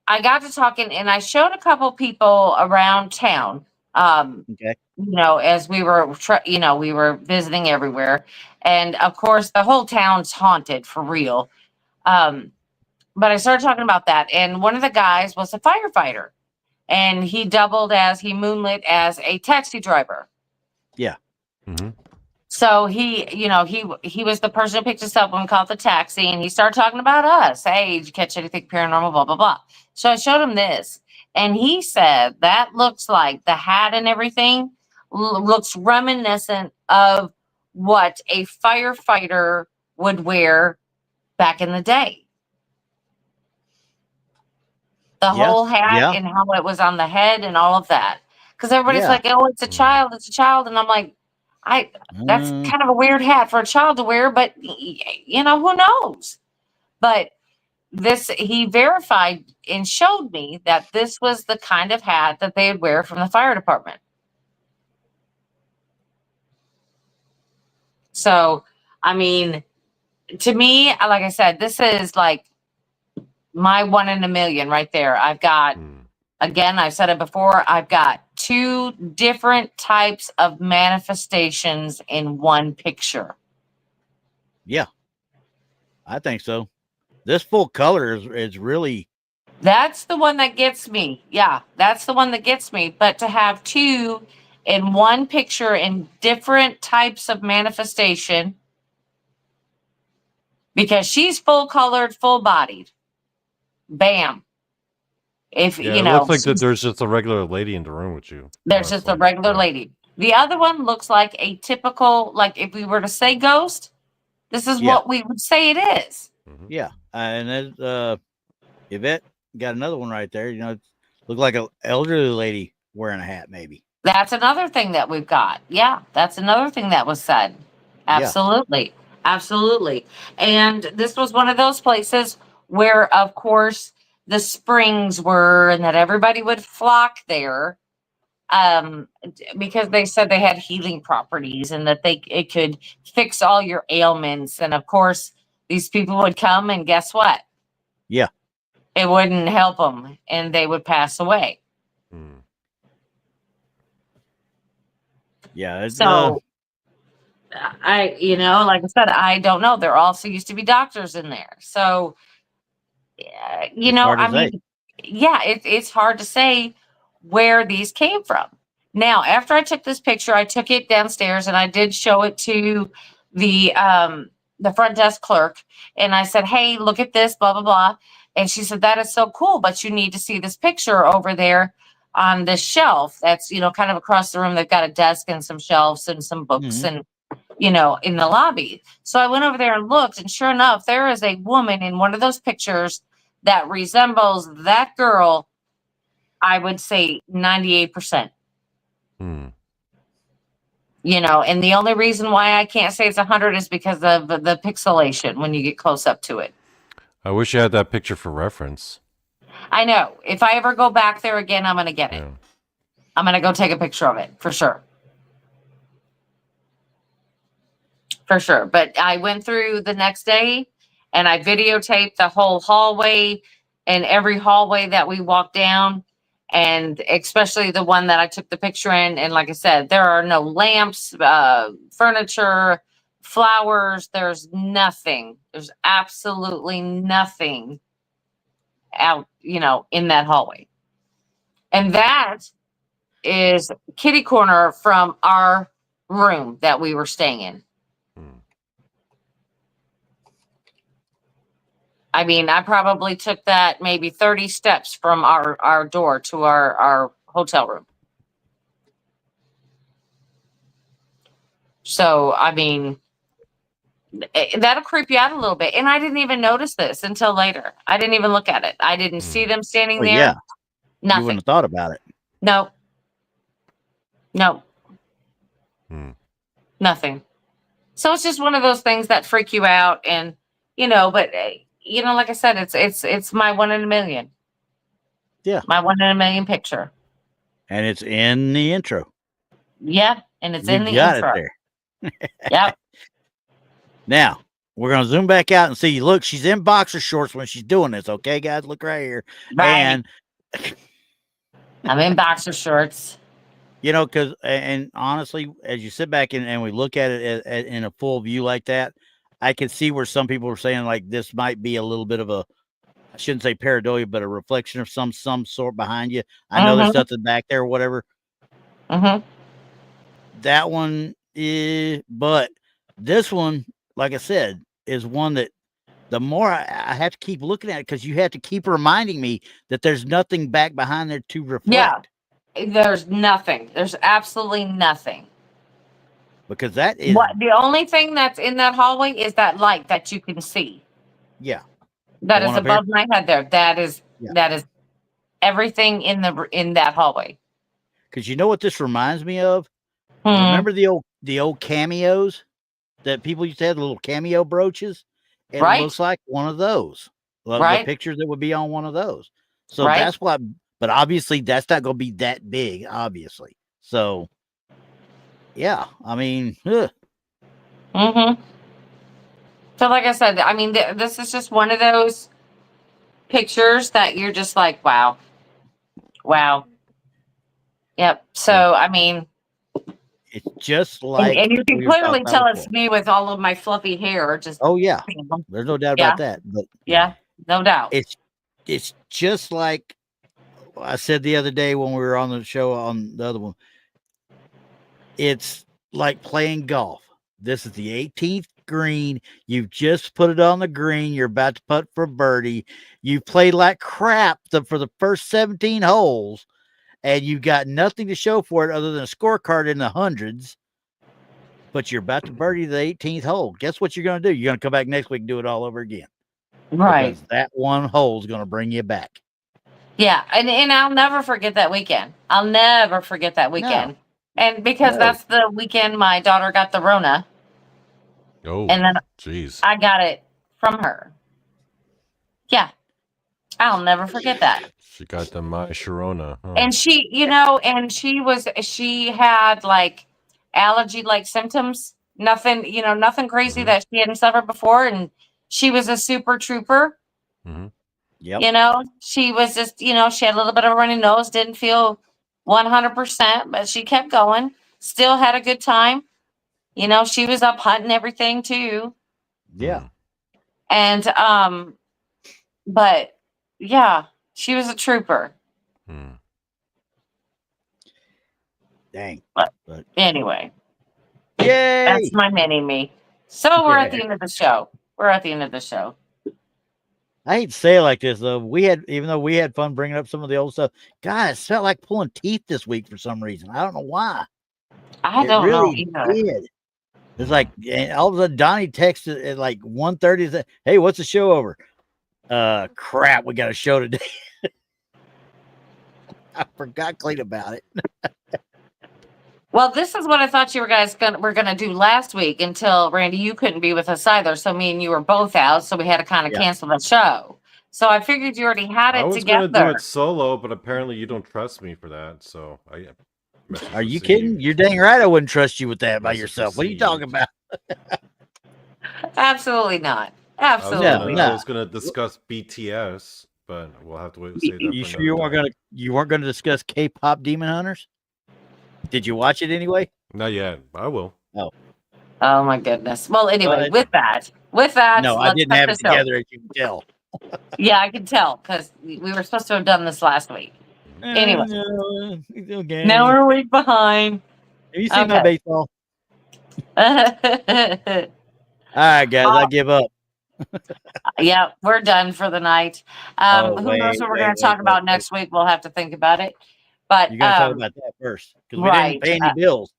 I got to talking, and I showed a couple people around town. Okay. You know, as we were, we were visiting everywhere, and of course, the whole town's haunted for real. But I started talking about that, and one of the guys was a firefighter, and he moonlit as a taxi driver. Yeah. Mm-hmm. So he was the person who picked us up when we called the taxi, and he started talking about us. Hey, did you catch anything paranormal? Blah, blah, blah. So I showed him this, and he said that looks like the hat and everything looks reminiscent of what a firefighter would wear back in the day. The whole hat and how it was on the head and all of that. Because everybody's like, oh, it's a child. And I'm like, that's kind of a weird hat for a child to wear, but who knows? But he verified and showed me that this was the kind of hat that they would wear from the fire department. So, I mean, to me, like I said, this is like my 1 in a million right there. I've got, again, I've said it before, I've got 2 different types of manifestations in one picture. Yeah, I think so. This full color is really. That's the one that gets me. Yeah, that's the one that gets me. But to have 2 in one picture in different types of manifestation, because she's full colored, full bodied. Bam. It looks like that there's just a regular lady in the room with you. There's just a regular lady. The other one looks like a typical, like if we were to say ghost, this is what we would say it is. Yeah. And then Yvette got another one right there. Looked like an elderly lady wearing a hat, maybe. That's another thing that we've got. Yeah, that's another thing that was said. Absolutely. Yeah. Absolutely. And this was one of those places where, of course, the springs were, and that everybody would flock there because they said they had healing properties and that it could fix all your ailments. And of course, these people would come, and guess what? Yeah. It wouldn't help them, and they would pass away. Yeah. So like I said, I don't know. There also used to be doctors in there. So, it's hard to say where these came from. Now, after I took this picture, I took it downstairs and I did show it to the front desk clerk. And I said, hey, look at this, blah, blah, blah. And she said, that is so cool, but you need to see this picture over there on this shelf. That's, kind of across the room. They've got a desk and some shelves and some books and, in the lobby. So I went over there and looked, and sure enough, there is a woman in one of those pictures that resembles that girl. I would say 98%. And the only reason why I can't say it's 100 is because of the pixelation when you get close up to it. I wish you had that picture for reference. I know. If I ever go back there again, I'm going to get it. I'm going to go take a picture of it for sure. For sure. But I went through the next day and I videotaped the whole hallway and every hallway that we walked down, and especially the one that I took the picture in. And like I said, there are no lamps, furniture, flowers. There's nothing. There's absolutely nothing out, in that hallway. And that is kitty corner from our room that we were staying in. I mean, I probably took that maybe 30 steps from our door to our hotel room. So, I mean, that'll creep you out a little bit. And I didn't even notice this until later. I didn't even look at it. I didn't see them standing there. Yeah. Nothing. You wouldn't have thought about it. No. No. Hmm. Nothing. So it's just one of those things that freak you out. And, you know, but, you know, like I said, it's my 1 in a million. Yeah. My 1 in a million picture. And it's in the intro. Yeah. And it's in the got intro. it there. Yep. Now, we're going to zoom back out and see. Look, she's in boxer shorts when she's doing this. Okay, guys, look right here. Right. And I'm in boxer shorts. you know, because, and honestly, as you sit back and we look at it in a full view like that, I can see where some people are saying, like, this might be a little bit of a, I shouldn't say pareidolia, but a reflection of some sort behind you. I know there's nothing back there or whatever. That one is, but this one, like I said, is one that the more I have to keep looking at it, because you have to keep reminding me that there's nothing back behind there to reflect. Yeah, there's nothing. There's absolutely nothing. Because that is what the only thing that's in that hallway is that light that you can see. Yeah. That is above my head there. That is everything in that hallway. Because you know what this reminds me of? Remember the old cameos that people used to have, the little cameo brooches? It looks like one of those. The pictures that would be on one of those. So that's why, but obviously that's not going to be that big, obviously. So, yeah, I mean, So like I said, I mean, this is just one of those pictures that you're just like, wow. Yep. So, I mean, it's just like, and you can clearly tell it's me with all of my fluffy hair. Just there's no doubt about that. But no doubt. It's just like I said the other day when we were on the show on the other one. It's like playing golf. This is the 18th green. You've just put it on the green. You're about to putt for birdie. You played like crap for the first 17 holes. And you've got nothing to show for it other than a scorecard in the hundreds, but you're about to birdie the 18th hole. Guess what you're going to do? You're going to come back next week and do it all over again. Right. Because that one hole is going to bring you back. Yeah. And I'll never forget that weekend. No. And because that's the weekend my daughter got the Rona. Oh, and then jeez, I got it from her. Yeah. I'll never forget that. She got the My Sharona. Huh? And she, you know, and she had like allergy like symptoms, nothing crazy that she hadn't suffered before. And she was a super trooper. Yep. You know, she was just, she had a little bit of a runny nose, didn't feel 100%, but she kept going, still had a good time. You know, she was up hunting everything too. Yeah. And, but yeah, she was a trooper. Dang. But anyway. Yay! That's my mini-me. So we're at the end of the show. I hate to say it like this, though. Even though we had fun bringing up some of the old stuff, God, it felt like pulling teeth this week for some reason. I don't know why. I don't know either. Did. It's like, and all of a sudden, Donny texted at like 1:30 said, "Hey, what's the show over?" Crap, we got a show today. I forgot clean about it. Well, this is what I thought you guys were gonna do last week until Randy, you couldn't be with us either. So me and you were both out, so we had to kind of cancel the show. So I figured you already had it together. I was gonna do it solo, but apparently you don't trust me for that. So Are you kidding? You're dang right. I wouldn't trust you with that by yourself. What are you talking about? Absolutely not. Absolutely. I was gonna discuss BTS, but we'll have to wait and see that. You sure you weren't gonna discuss K-pop Demon Hunters? Did you watch it anyway? Not yet. I will. Oh my goodness. Well, anyway, with that. No, I didn't have it together, as you can tell. Yeah, I can tell because we were supposed to have done this last week. Anyway. Okay. Now we're a week behind. Have you seen my Okay. baseball? All right, guys, I give up. Yeah, we're done for the night. Oh, Who knows what we're going to wait, talk about next week? We'll have to think about it. But You got to talk about that first because we right, didn't pay any bills.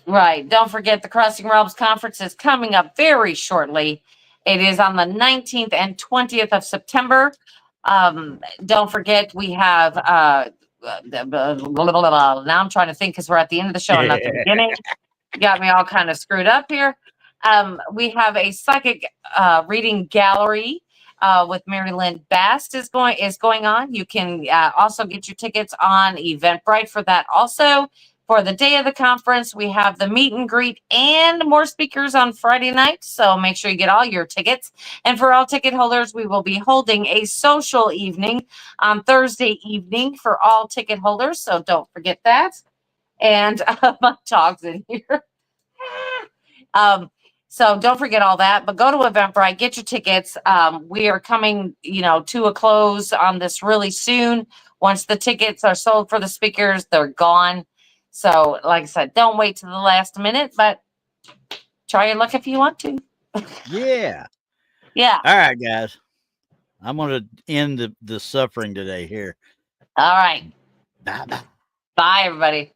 right. Don't forget the Crossing Realms Conference is coming up very shortly. It is on the 19th and 20th of September. Don't forget we have now I'm trying to think because we're at the end of the show and not the beginning. Got me all kind of screwed up here. We have a psychic reading gallery with Mary Lynn Bast is going on. You can also get your tickets on Eventbrite for that. Also, for the day of the conference, we have the meet and greet and more speakers on Friday night. So make sure you get all your tickets. And for all ticket holders, we will be holding a social evening on Thursday evening for all ticket holders. So don't forget that. And my dog's in here. So don't forget all that, but go to Eventbrite, get your tickets. We are coming, to a close on this really soon. Once the tickets are sold for the speakers, they're gone. So like I said, don't wait to the last minute, but try your luck if you want to. Yeah. Yeah. All right, guys. I'm going to end the suffering today here. All right. Bye. Bye, everybody.